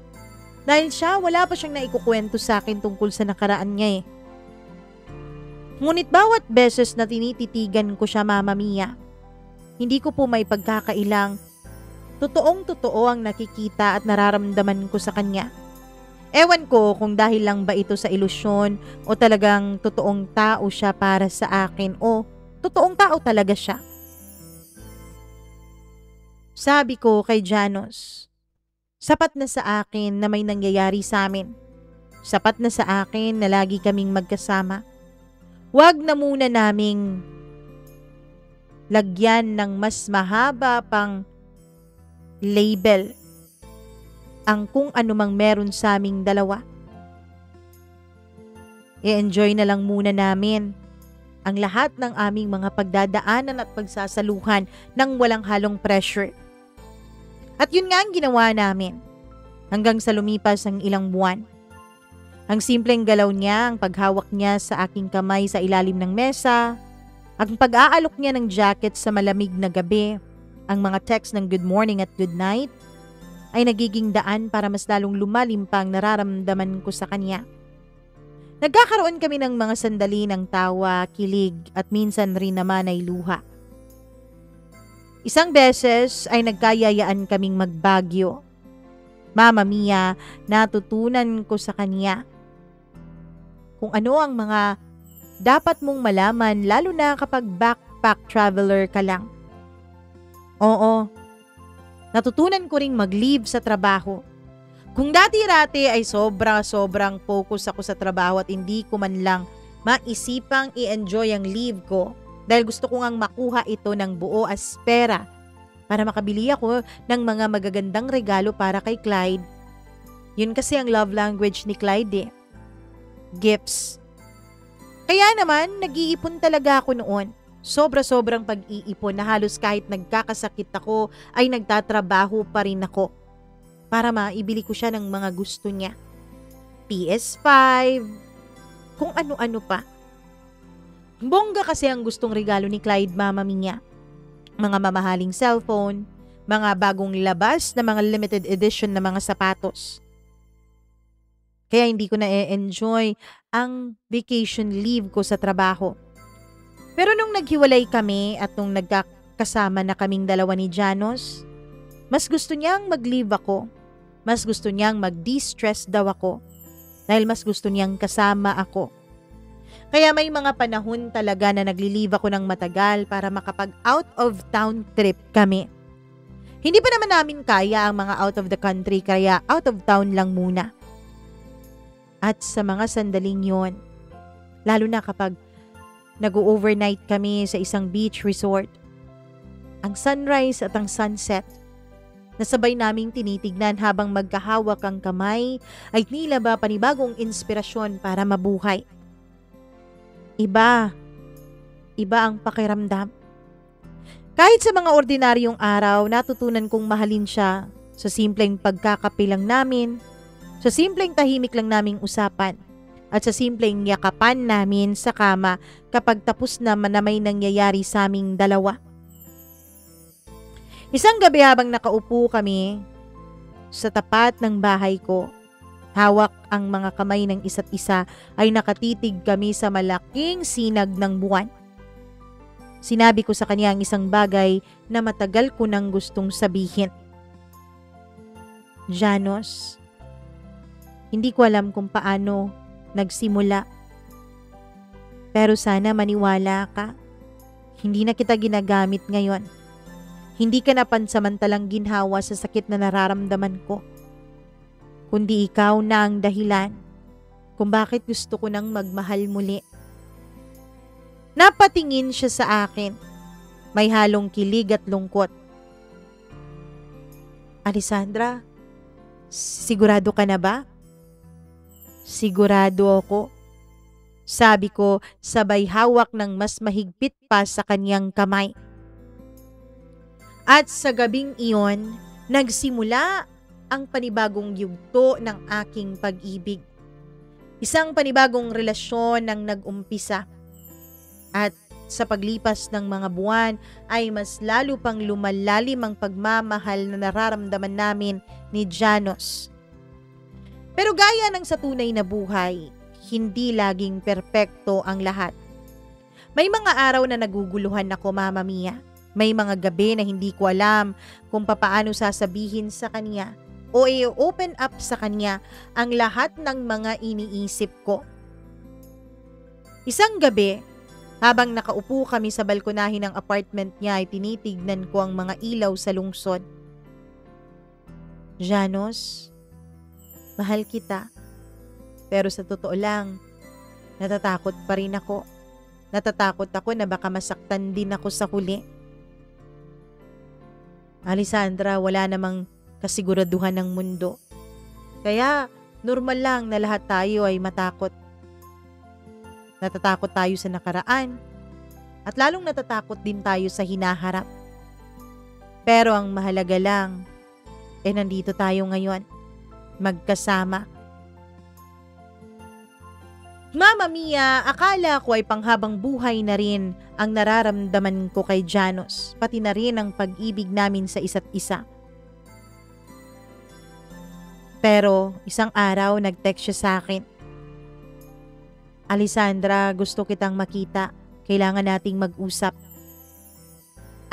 Dahil siya, wala pa siyang naikukwento sa akin tungkol sa nakaraan niya eh. Ngunit bawat beses na tinititigan ko siya, Mama Mia, hindi ko po may pagkakailang totoong-totoo ang nakikita at nararamdaman ko sa kanya. Ewan ko kung dahil lang ba ito sa ilusyon o talagang totoong tao siya para sa akin o totoong tao talaga siya. Sabi ko kay Janos, sapat na sa akin na may nangyayari sa amin. Sapat na sa akin na lagi kaming magkasama. Huwag na muna naming lagyan ng mas mahaba pang label ang kung anumang meron sa aming dalawa. I-enjoy na lang muna namin ang lahat ng aming mga pagdadaanan at pagsasaluhan ng walang halong pressure. At yun nga ang ginawa namin hanggang sa lumipas ang ilang buwan. Ang simpleng galaw niya, ang paghawak niya sa aking kamay sa ilalim ng mesa, ang pag-aalok niya ng jacket sa malamig na gabi, ang mga text ng good morning at good night, ay nagiging daan para mas lalong lumalim pa ang nararamdaman ko sa kanya. Nagkakaroon kami ng mga sandali ng tawa, kilig at minsan rin naman ay luha. Isang beses ay nagkayayaan kaming magbagyo. Mama Mia, natutunan ko sa kanya kung ano ang mga dapat mong malaman lalo na kapag backpack traveler ka lang. Oo, natutunan ko ring mag-leave sa trabaho. Kung dati-rati ay sobrang focus ako sa trabaho at hindi ko man lang maisipang i-enjoy ang leave ko dahil gusto ko ngang makuha ito ng buo as pera para makabili ako ng mga magagandang regalo para kay Clyde. Yun kasi ang love language ni Clyde eh. gifts. Kaya naman, nag-iipon talaga ako noon. Sobra-sobrang pag-iipon na halos kahit nagkakasakit ako ay nagtatrabaho pa rin ako para maibili ko siya ng mga gusto niya. PS5, kung ano-ano pa. Bongga kasi ang gustong regalo ni Clyde, Mama Mia. Mga mamahaling cellphone, mga bagong labas na mga limited edition na mga sapatos. Kaya hindi ko na-enjoy ang vacation leave ko sa trabaho. Pero nung naghiwalay kami at nung nagkakasama na kaming dalawa ni Janos, mas gusto niyang mag-leave ako. Mas gusto niyang mag-de-stress daw ako. Dahil mas gusto niyang kasama ako. Kaya may mga panahon talaga na nagli-leave ako ng matagal para makapag-out of town trip kami. Hindi pa naman namin kaya ang mga out of the country kaya out of town lang muna. At sa mga sandaling yon, lalo na kapag nag-overnight kami sa isang beach resort, ang sunrise at ang sunset, nasabay naming tinitignan habang magkahawak ang kamay ay tila ba panibagong inspirasyon para mabuhay. Iba ang pakiramdam. Kahit sa mga ordinaryong araw, natutunan kong mahalin siya sa simpleng pagkakapilang namin, sa simpleng tahimik lang naming usapan, at sa simpleng yakapan namin sa kama kapag tapos naman na may nangyayari sa aming dalawa. Isang gabi habang nakaupo kami sa tapat ng bahay ko, hawak ang mga kamay ng isa't isa ay nakatitig kami sa malaking sinag ng buwan. Sinabi ko sa kanya ang isang bagay na matagal ko nang gustong sabihin. Janos, hindi ko alam kung paano nagsimula. Pero sana maniwala ka. Hindi na kita ginagamit ngayon. Hindi ka na pansamantalang ginhawa sa sakit na nararamdaman ko. Kundi ikaw na ang dahilan kung bakit gusto ko nang magmahal muli. Napatingin siya sa akin. May halong kilig at lungkot. Alessandra, sigurado ka na ba? Sigurado ako. Sabi ko sabay hawak ng mas mahigpit pa sa kanyang kamay. At sa gabing iyon, nagsimula ang panibagong yugto ng aking pag-ibig. Isang panibagong relasyon ang nag-umpisa. At sa paglipas ng mga buwan ay mas lalo pang lumalalim ang pagmamahal na nararamdaman namin ni Janos. Pero gaya ng sa tunay na buhay, hindi laging perpekto ang lahat. May mga araw na naguguluhan ako, Mama Mia. May mga gabi na hindi ko alam kung papaano sasabihin sa kanya o i-open up sa kanya ang lahat ng mga iniisip ko. Isang gabi, habang nakaupo kami sa balkonahin ng apartment niya ay tinitignan ko ang mga ilaw sa lungsod. Janos, mahal kita. Pero sa totoo lang, natatakot pa rin ako. Natatakot ako na baka masaktan din ako sa huli. Alessandra, wala namang kasiguraduhan ng mundo. Kaya normal lang na lahat tayo ay matakot. Natatakot tayo sa nakaraan at lalong natatakot din tayo sa hinaharap. Pero ang mahalaga lang, nandito tayo ngayon, magkasama. Mama Mia, akala ko ay panghabang buhay na rin ang nararamdaman ko kay Janos, pati na rin ang pag-ibig namin sa isa't isa. Pero isang araw nag-text siya sa akin. Alessandra, gusto kitang makita. Kailangan nating mag-usap.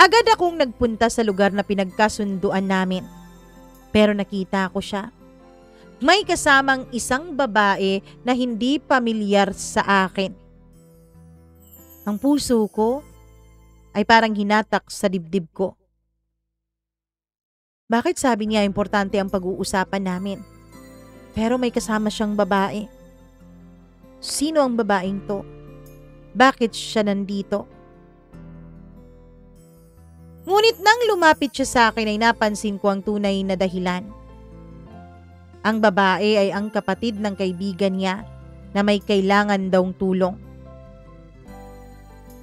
Agad akong nagpunta sa lugar na pinagkasunduan namin. Pero nakita ko siya. May kasamang isang babae na hindi pamilyar sa akin. Ang puso ko ay parang hinatak sa dibdib ko. Bakit sabi niya importante ang pag-uusapan namin? Pero may kasama siyang babae. Sino ang babaeng to? Bakit siya nandito? Ngunit nang lumapit siya sa akin ay napansin ko ang tunay na dahilan. Ang babae ay ang kapatid ng kaibigan niya na may kailangan dawng tulong.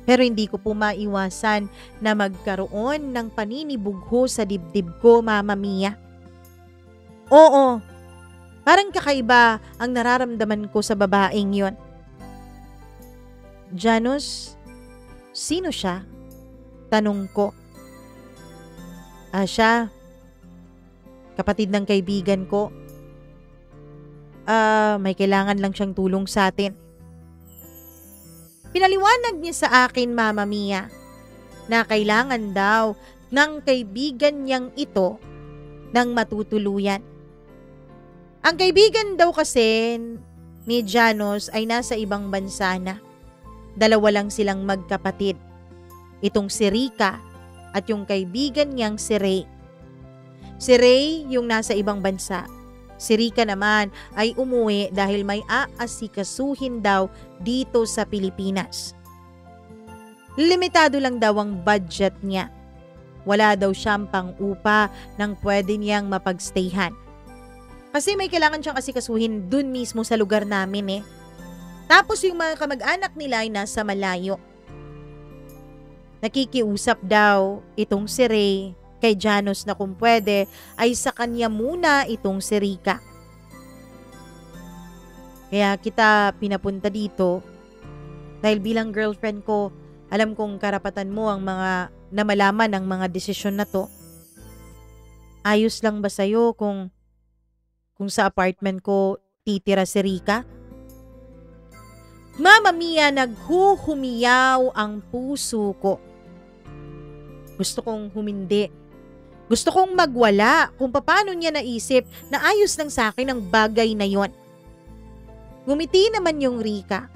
Pero hindi ko po maiwasan na magkaroon ng paninibugho sa dibdib ko, Mama Mia. Oo, parang kakaiba ang nararamdaman ko sa babaeng yon. Janos, sino siya? Tanong ko. Siya, kapatid ng kaibigan ko. May kailangan lang siyang tulong sa atin. Pinaliwanag niya sa akin, Mama Mia, na kailangan daw ng kaibigan niyang ito ng matutuluyan. Ang kaibigan daw kasi ni Janos ay nasa ibang bansa na. Dalawa lang silang magkapatid. Itong si Rica at yung kaibigan niyang si Ray. Si Ray yung nasa ibang bansa. Si Rica naman ay umuwi dahil may aasikasuhin daw dito sa Pilipinas. Limitado lang daw ang budget niya. Wala daw siyang pang-upa ng pwede niyang mapagstayhan. Kasi may kailangan siyang asikasuhin dun mismo sa lugar namin eh. Tapos yung mga kamag-anak nila ay nasa malayo. Nakikiusap daw itong si Ray kay Janos na kung pwede ay sa kanya muna itong si Rica. Kaya kita pinapunta dito dahil bilang girlfriend ko, alam kong karapatan mo ang mga na malaman ang mga desisyon na to. Ayos lang ba sa'yo kung sa apartment ko titira si Rica? Mama Mia, naghuhumiyaw ang puso ko. Gusto kong humindi. Gusto kong magwala kung paano niya naisip na ayos lang sa akin ang bagay na yon. Ngumiti naman yung Rica.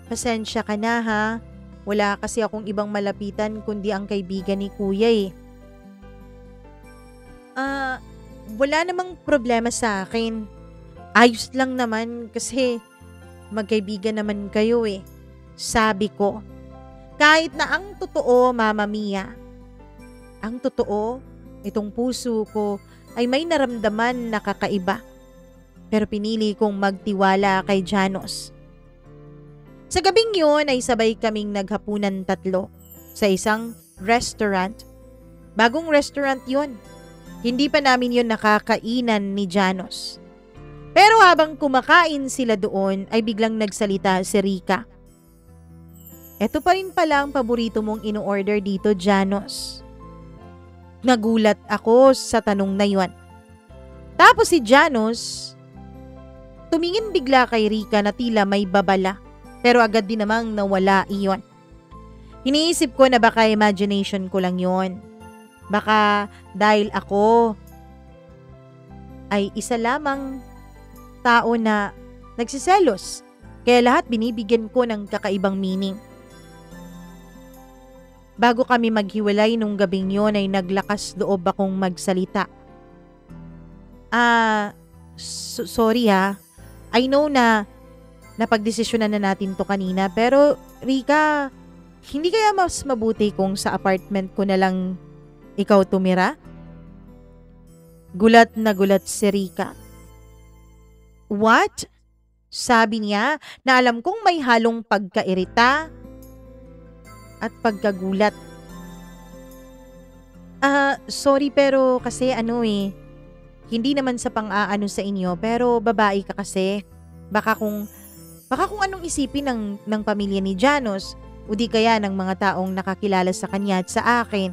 Pasensya ka na ha. Wala kasi akong ibang malapitan kundi ang kaibigan ni Kuya eh. Wala namang problema sa akin. Ayos lang naman kasi magkaibigan naman kayo eh. Sabi ko. Kahit na ang totoo, Mama Mia, ang totoo, itong puso ko ay may naramdaman na kakaiba. Pero pinili kong magtiwala kay Janos. Sa gabing yun ay sabay kaming naghapunan tatlo sa isang restaurant. Bagong restaurant yun. Hindi pa namin yun nakakainan ni Janos. Pero habang kumakain sila doon ay biglang nagsalita si Rica. Eto pa rin pala ang paborito mong ino-order dito, Janos. Nagulat ako sa tanong na yon. Tapos si Janos, tumingin bigla kay Rica na tila may babala. Pero agad din namang nawala iyon. Iniisip ko na baka imagination ko lang yon. Baka dahil ako ay isa lamang tao na nagsiselos. Kaya lahat binibigyan ko ng kakaibang meaning. Bago kami maghiwalay nung gabing yon ay naglakas loob akong magsalita. Sorry ha. I know na napagdesisyonan na natin to kanina pero Rica, hindi kaya mas mabuti kung sa apartment ko na lang ikaw tumira? Gulat na gulat si Rica. What? Sabi niya na alam kong may halong pagkairita at pagkagulat. Sorry pero kasi hindi naman sa pang-aano sa inyo pero babae ka kasi. Baka kung anong isipin ng pamilya ni Janos o di kaya ng mga taong nakakilala sa kanya at sa akin.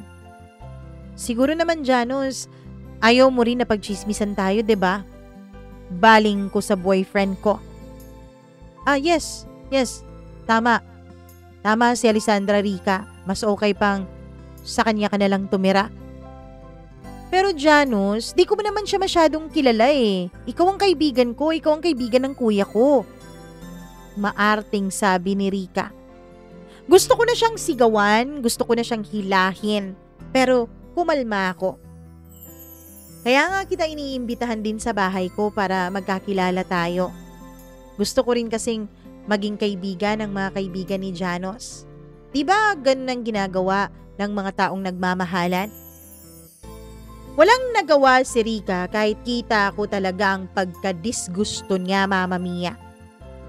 Siguro naman Janos, ayaw mo rin na pagchismisan tayo, 'di ba? Baling ko sa boyfriend ko. Yes. Tama. Tama si Alessandra, Rica. Mas okay pang sa kanya ka na lang tumira. Pero Janos, di ko naman siya masyadong kilala eh. Ikaw ang kaibigan ko, ikaw ang kaibigan ng kuya ko. Maarting sabi ni Rica. Gusto ko na siyang sigawan, gusto ko na siyang hilahin. Pero kumalma ako. Kaya nga kita iniimbitahan din sa bahay ko para magkakilala tayo. Gusto ko rin kasing maging kaibigan ng mga kaibigan ni Janos. Diba ganun ang ginagawa ng mga taong nagmamahalan? Walang nagawa si Rica kahit kita ko talaga ang pagkadisgusto niya, Mama Mia.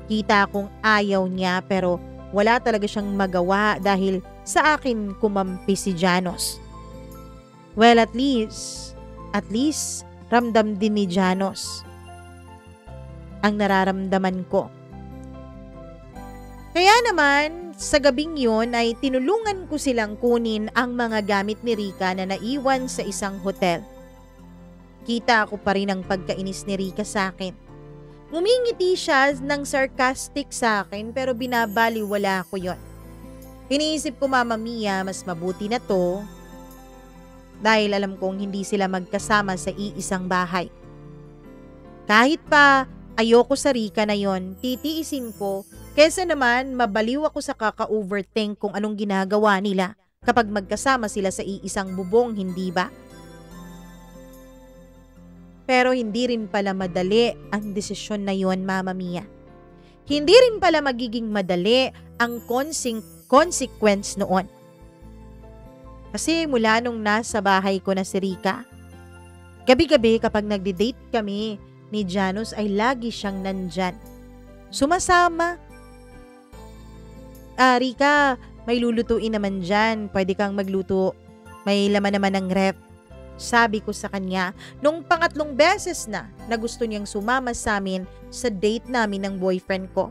Kita kong ayaw niya pero wala talaga siyang magawa dahil sa akin kumampi si Janos. Well, at least, ramdam din ni Janos ang nararamdaman ko. Kaya naman, sa gabing yun ay tinulungan ko silang kunin ang mga gamit ni Rika na naiwan sa isang hotel. Kita ko pa rin ang pagkainis ni Rika sa akin. Ngumingiti siya ng sarcastic sa akin pero binabaliwala ko yon. Iniisip ko, Mama Mia, mas mabuti na to dahil alam kong hindi sila magkasama sa iisang bahay. Kahit pa ayoko sa Rika na yon, titiisin ko kesa naman mabaliw ako sa kaka-overthink kung anong ginagawa nila kapag magkasama sila sa iisang bubong, hindi ba? Pero hindi rin pala madali ang desisyon na yon, Mama Mia. Hindi rin pala magiging madali ang consequence noon. Kasi mula nung nasa bahay ko na si Rika, gabi-gabi kapag nagde-date kami ni Janos ay lagi siyang nandyan. Sumasama. Rika, may lulutuin naman dyan. Pwede kang magluto. May laman naman ng ref. Sabi ko sa kanya nung pangatlong beses na gusto niyang sumama sa amin sa date namin ng boyfriend ko.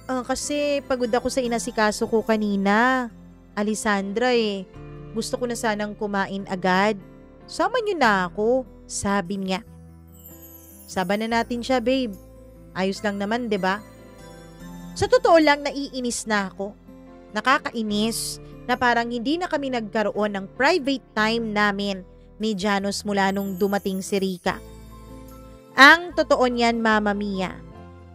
Kasi pagod ako sa inasikaso ko kanina. Alessandra gusto ko na sanang kumain agad. Sama niyo na ako, sabi niya. Saba na natin siya, babe. Ayos lang naman, 'di ba? Sa totoo lang, naiinis na ako. Nakakainis na parang hindi na kami nagkaroon ng private time namin ni Janos mula nung dumating si Rika. Ang totoo niyan, Mama Mia,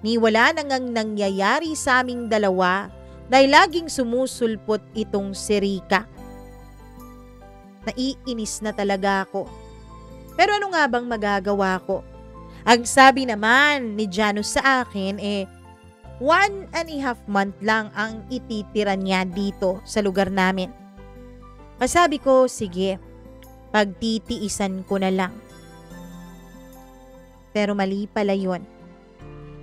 ni wala nang nangyayari sa aming dalawa dahil laging sumusulpot itong si Rika. Naiinis na talaga ako. Pero ano nga bang magagawa ko? Ang sabi naman ni Janos sa akin 1.5 month lang ang ititira niya dito sa lugar namin. Sabi ko, sige, pagtitiisan ko na lang. Pero mali pala yun.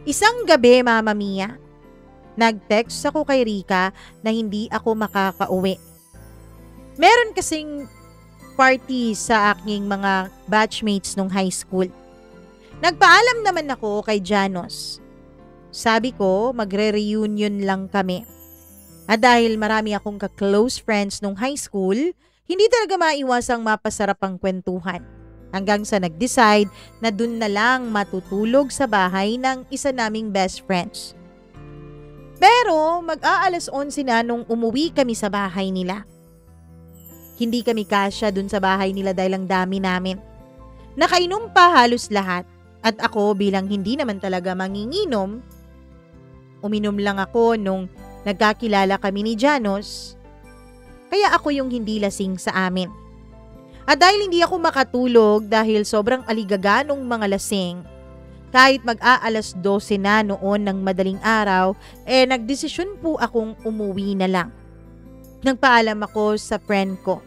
Isang gabi, Mama Mia, nag-text ako kay Rika na hindi ako makakauwi. Meron kasing party sa aking mga batchmates nung high school. Nagpaalam naman ako kay Janos. Sabi ko, magre-reunion lang kami. At dahil marami akong ka-close friends nung high school, hindi talaga maiwasang mapasarap ang kwentuhan. Hanggang sa nag-decide na dun na lang matutulog sa bahay ng isa naming best friends. Pero mag-aalas 11 na nung umuwi kami sa bahay nila. Hindi kami kasya dun sa bahay nila dahil ang dami namin. Nakainom pa halos lahat at ako bilang hindi naman talaga manginginom, uminom lang ako nung nagkakilala kami ni Janos, kaya ako yung hindi lasing sa amin. At dahil hindi ako makatulog dahil sobrang aligaga nung mga lasing, kahit mag-aalas 12 na noon ng madaling araw, nagdesisyon po akong umuwi na lang. Nagpaalam ako sa friend ko.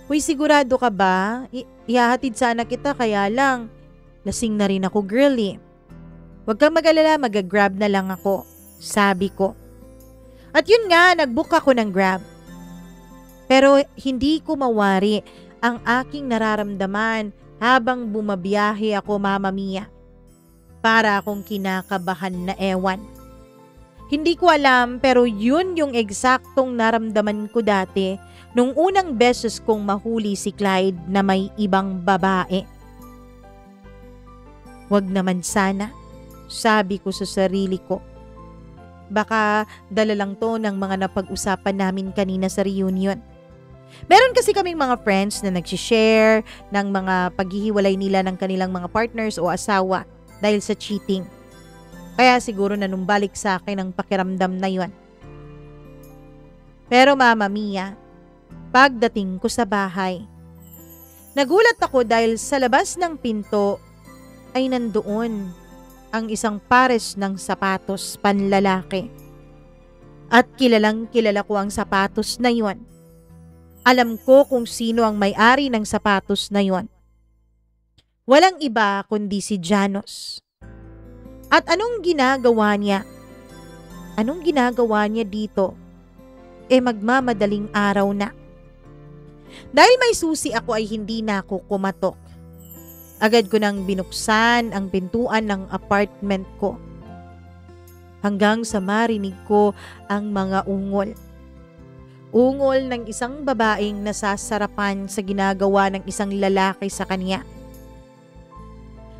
Uy, sigurado ka ba? Ihahatid sana kita kaya lang, lasing na rin ako, girl . Huwag kang mag-alala, mag-grab na lang ako, sabi ko. At yun nga, nag-book ako ng Grab. Pero hindi ko mawari ang aking nararamdaman habang bumabiyahe ako, Mama Mia. Para akong kinakabahan na ewan. Hindi ko alam pero yun yung eksaktong naramdaman ko dati nung unang beses kong mahuli si Clyde na may ibang babae. Wag naman sana, sabi ko sa sarili ko. Baka dala lang to ng mga napag-usapan namin kanina sa reunion. Meron kasi kaming mga friends na nagsishare ng mga paghihiwalay nila ng kanilang mga partners o asawa dahil sa cheating. Kaya siguro nanumbalik sa akin ang pakiramdam na yon. Pero Mama Mia, pagdating ko sa bahay, nagulat ako dahil sa labas ng pinto ay nandoon ang isang pares ng sapatos panlalaki. At kilalang kilala ko ang sapatos na yon. Alam ko kung sino ang may-ari ng sapatos na yon. Walang iba kundi si Janos. At anong ginagawa niya? Anong ginagawa niya dito? Magmamadaling araw na. Dahil may susi ako ay hindi na ako kumatok. Agad ko nang binuksan ang pintuan ng apartment ko. Hanggang sa marinig ko ang mga ungol. Ungol ng isang babaeng nasasarapan sa ginagawa ng isang lalaki sa kanya.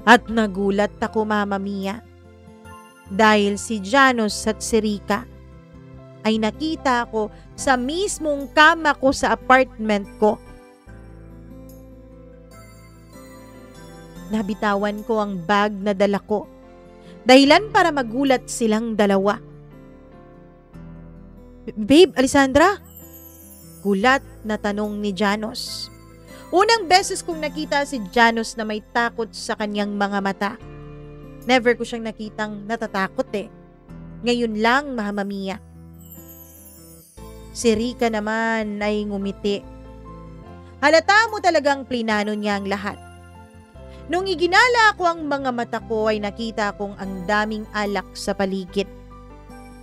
At nagulat ako, Mama Mia. Dahil si Janos at si Rica ay nakita ko sa mismong kama ko sa apartment ko. Nabitawan ko ang bag na dala ko. Dahilan para magulat silang dalawa. Babe, Alessandra? Gulat na tanong ni Janos. Unang beses kong nakita si Janos na may takot sa kanyang mga mata. Never ko siyang nakitang natatakot eh. Ngayon lang, Mama Mia. Si Rica naman ay ngumiti. Halata mo talagang plinano niya ang lahat. Nung iginala ko ang mga mata ko ay nakita kong ang daming alak sa paligid.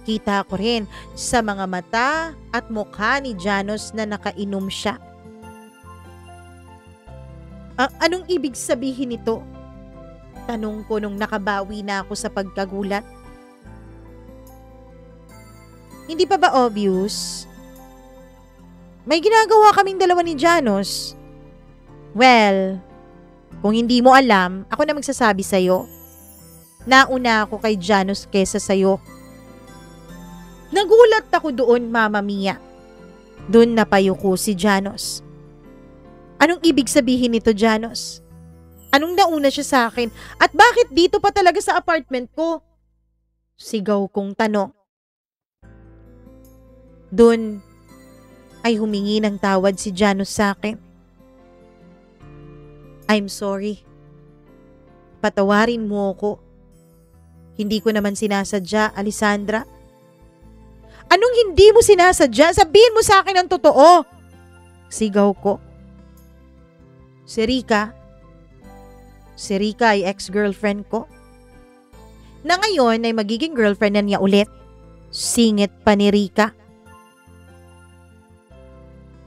Kita ko rin sa mga mata at mukha ni Janos na nakainom siya. Anong ibig sabihin nito? Tanong ko nung nakabawi na ako sa pagkagulat. Hindi pa ba obvious? May ginagawa kaming dalawa ni Janos. Well, kung hindi mo alam, ako na magsasabi sa'yo. Nauna ako kay Janos kesa sa'yo. Nagulat ako doon, Mama Mia. Doon napayuko si Janos. Anong ibig sabihin nito, Janos? Anong nauna siya sa akin? At bakit dito pa talaga sa apartment ko? Sigaw kong tanong. Doon ay humingi ng tawad si Janos sa akin. I'm sorry. Patawarin mo ko. Hindi ko naman sinasadya, Alessandra. Anong hindi mo sinasadya? Sabihin mo sa akin ang totoo. Sigaw ko. Si Rica ay ex-girlfriend ko. Na ngayon ay magiging girlfriend na niya ulit. Singit pa ni Rica.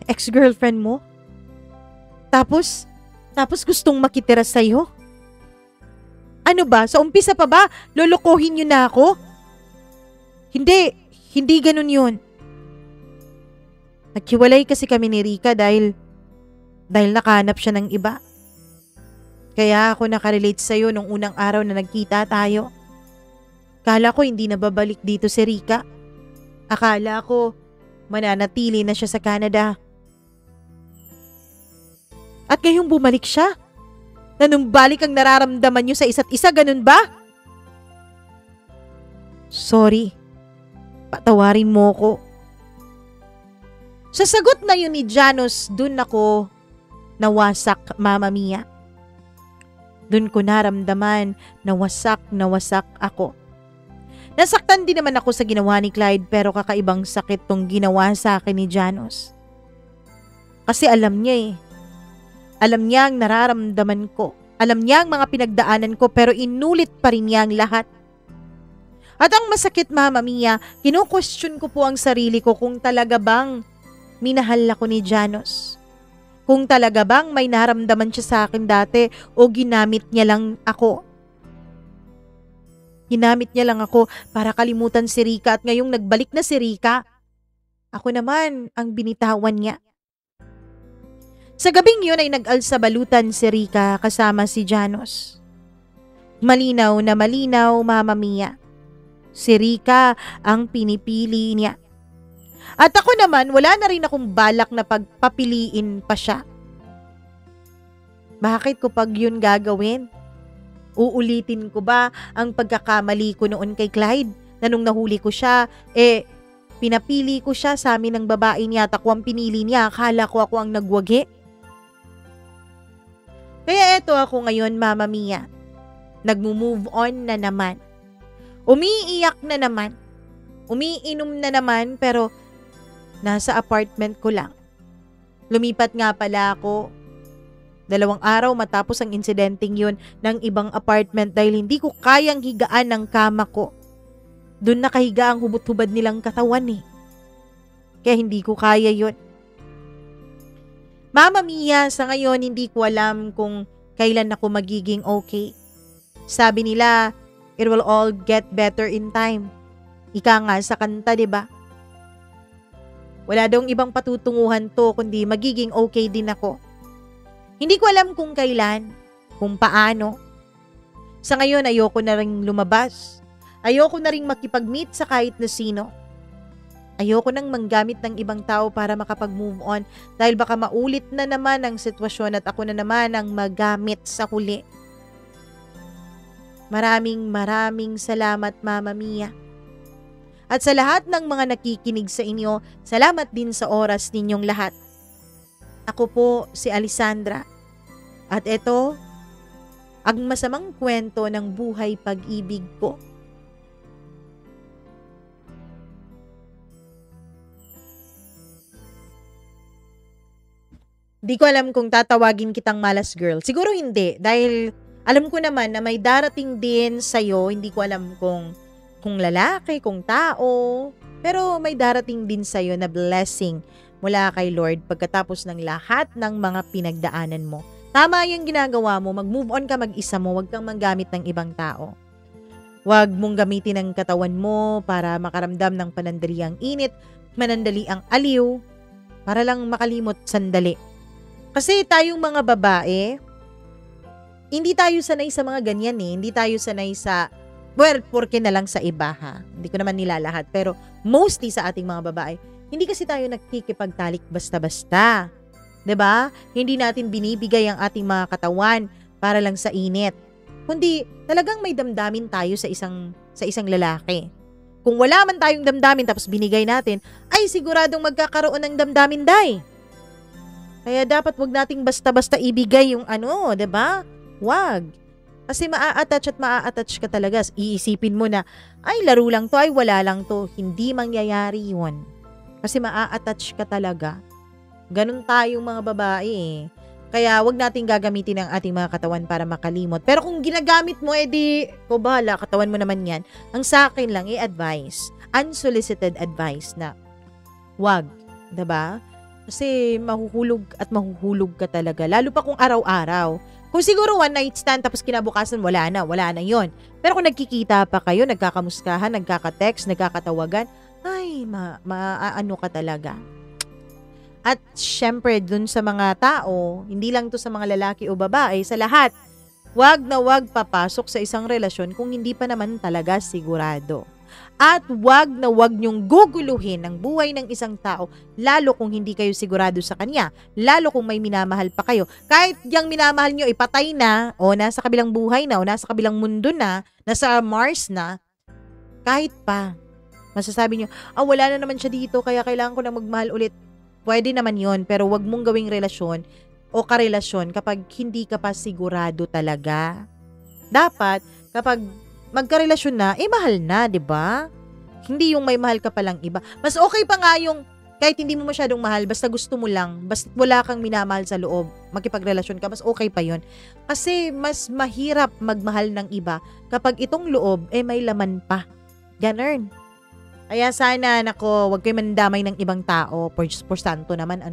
Ex-girlfriend mo? Tapos gustong makitira sa'yo? Ano ba? Sa umpisa pa ba? Lolokohin niyo na ako? Hindi ganun yun. Naghiwalay kasi kami ni Rica dahil nakahanap siya ng iba. Kaya ako nakarelate sa'yo nung unang araw na nagkita tayo. Akala ko hindi na babalik dito si Rica. Akala ko mananatili na siya sa Canada. At ngayong bumalik siya. Nanumbalik ang nararamdaman niyo sa isa't isa, ganun ba? Sorry. Patawarin mo ko. Sa sagot na yun ni Janos, dun ako nawasak, Mama Mia. Dun ko naramdaman na wasak ako. Nasaktan din naman ako sa ginawa ni Clyde pero kakaibang sakit tong ginawa sa akin ni Janos. Kasi alam niya eh. Alam niya ang nararamdaman ko. Alam niya ang mga pinagdaanan ko pero inulit pa rin niya ang lahat. At ang masakit, Mama Mia, kinu-question ko po ang sarili ko kung talaga bang minahal ako ni Janos. Kung talaga bang may naramdaman siya sa akin dati o ginamit niya lang ako. Ginamit niya lang ako para kalimutan si Rica at ngayong nagbalik na si Rica, ako naman ang binitawan niya. Sa gabing yun ay nag-alsabalutan si Rica kasama si Janos. Malinaw na malinaw, Mama Mia. Si Rica ang pinipili niya. At ako naman, wala na rin akong balak na pagpapiliin pa siya. Bakit ko pag yun gagawin? Uulitin ko ba ang pagkakamali ko noon kay Clyde? Na nung nahuli ko siya, pinapili ko siya sa amin ng babae niya at ako ang pinili niya. Akala ko ako ang nagwagi. Kaya eto ako ngayon, Mama Mia. Nagmo-move on na naman. Umiiyak na naman. Umiinom na naman pero nasa apartment ko lang. Lumipat nga pala ako 2 araw matapos ang insidenteng yun ng ibang apartment dahil hindi ko kayang higaan ng kama ko. Doon nakahiga ang hubot-hubad nilang katawan eh. Kaya hindi ko kaya yun. Mama Mia, sa ngayon hindi ko alam kung kailan ako magiging okay. Sabi nila, it will all get better in time. Ika nga sa kanta, 'di ba? Wala daw ibang patutunguhan to kundi magiging okay din ako. Hindi ko alam kung kailan, kung paano. Sa ngayon ayoko na ring lumabas. Ayoko na ring makipag-meet sa kahit na sino. Ayoko nang manggamit ng ibang tao para makapag-move on dahil baka maulit na naman ang sitwasyon at ako na naman ang magamit sa huli. Maraming salamat, Mama Mia. At sa lahat ng mga nakikinig sa inyo, salamat din sa oras ninyong lahat. Ako po si Alessandra. At ito, ang masamang kwento ng buhay pag-ibig ko. Di ko alam kung tatawagin kitang malas girl. Siguro hindi. Dahil alam ko naman na may darating din sa'yo. Hindi ko alam kung lalaki, kung tao. Pero may darating din sa'yo na blessing mula kay Lord pagkatapos ng lahat ng mga pinagdaanan mo. Tama yung ginagawa mo. Mag-move on ka mag-isa mo. Huwag kang manggamit ng ibang tao. Huwag mong gamitin ang katawan mo para makaramdam ng panandali ang init, manandali ang aliw, para lang makalimot sandali. Kasi tayong mga babae, hindi tayo sanay sa mga ganyan eh. Hindi tayo sanay sa, well, porke na lang sa iba ha. Hindi ko naman nilalahat. Pero mostly sa ating mga babae, hindi kasi tayo nagkikipagtalik basta-basta. 'Di ba? Hindi natin binibigay ang ating mga katawan para lang sa init. Kundi talagang may damdamin tayo sa isang lalaki. Kung wala man tayong damdamin tapos binigay natin, ay siguradong magkakaroon ng damdamin day. Kaya dapat wag nating basta-basta ibigay yung 'di ba? Wag. Kasi maa-attach ka talaga. Iisipin mo na, ay laro lang to, ay wala lang to. Hindi mangyayari yun. Kasi maa-attach ka talaga. Ganun tayong mga babae eh. Kaya wag nating gagamitin ang ating mga katawan para makalimot. Pero kung ginagamit mo, edi, ko bahala, katawan mo naman yan. Ang sa akin lang, advice. Unsolicited advice na, wag. 'Di ba? Kasi mahuhulog ka talaga. Lalo pa kung araw-araw. Kung siguro one night stand tapos kinabukasan wala na yon. Pero kung nagkikita pa kayo, nagkakamustahan, nagkaka-text, nagkakatawagan, ay maaano ka talaga. At syempre dun sa mga tao, hindi lang to sa mga lalaki o babae, sa lahat, wag na wag papasok sa isang relasyon kung hindi pa naman talaga sigurado. At wag na wag niyong guguluhin ang buhay ng isang tao, lalo kung hindi kayo sigurado sa kanya, lalo kung may minamahal pa kayo. Kahit yung minamahal niyo ipatay na, o nasa kabilang buhay na, o nasa kabilang mundo na, nasa Mars na, kahit pa, masasabi niyo, wala na naman siya dito, kaya kailangan ko na magmahal ulit. Pwede naman yon, pero wag mong gawing relasyon o karelasyon kapag hindi ka pa sigurado talaga. Dapat, kapag magkarelasyon na, mahal na, 'di ba? Hindi yung may mahal ka palang iba. Mas okay pa nga yung kahit hindi mo masyadong mahal, basta gusto mo lang, basta wala kang minamahal sa loob, makipagrelasyon ka, mas okay pa 'yon. Kasi mas mahirap magmahal ng iba kapag itong loob may laman pa. Ganun. Kaya sana, wag kayo mandamay ng ibang tao. Por santo naman,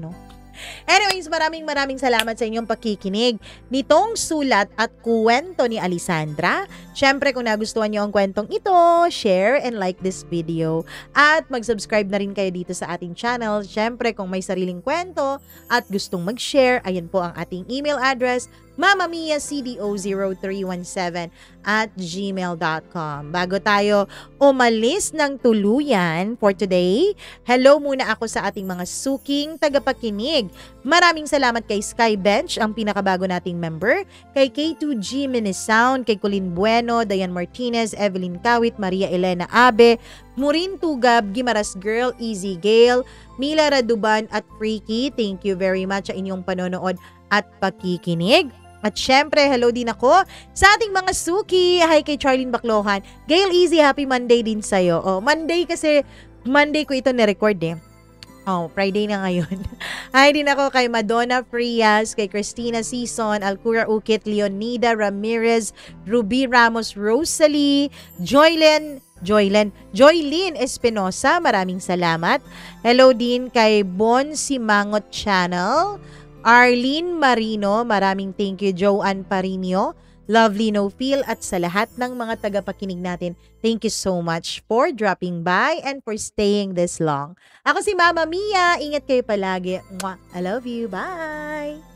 Anyways, maraming salamat sa inyong pakikinig nitong sulat at kwento ni Alessandra. Syempre, kung nagustuhan niyo ang kwentong ito, share and like this video. At mag-subscribe na rin kayo dito sa ating channel. Syempre, kung may sariling kwento at gustong mag-share, ayan po ang ating email address, mamamiacdo00317@gmail.com. Bago tayo umalis ng tuluyan for today, hello muna ako sa ating mga suking tagapakinig. Maraming salamat kay Skybench, ang pinakabago nating member, kay K2G Minisound, kay Colin Bueno, Diane Martinez, Evelyn Kawit, Maria Elena Abe, Murin Tugab, Gimaras Girl, Easy Gale, Mila Raduban at Freaky. Thank you very much sa inyong panonood at pakikinig. At syempre, hello din ako sa ating mga suki. Hi kay Charlene Baclohan. Gail Easy, happy Monday din sa'yo. Monday kasi, Monday ko ito na-record Oh, Friday na ngayon. Hi din ako kay Madonna Frias, kay Christina Sison, Alcura Ukit, Leonida Ramirez, Ruby Ramos, Rosalie, Joylyn Espinosa, maraming salamat. Hello din kay Bon Simangot Channel, Arlene Marino, maraming thank you. Joanne Parinio, Lovely No Feel, at sa lahat ng mga tagapakinig natin, thank you so much for dropping by and for staying this long. Ako si Mama Mia. Ingat kayo palagi. Mwah! I love you. Bye!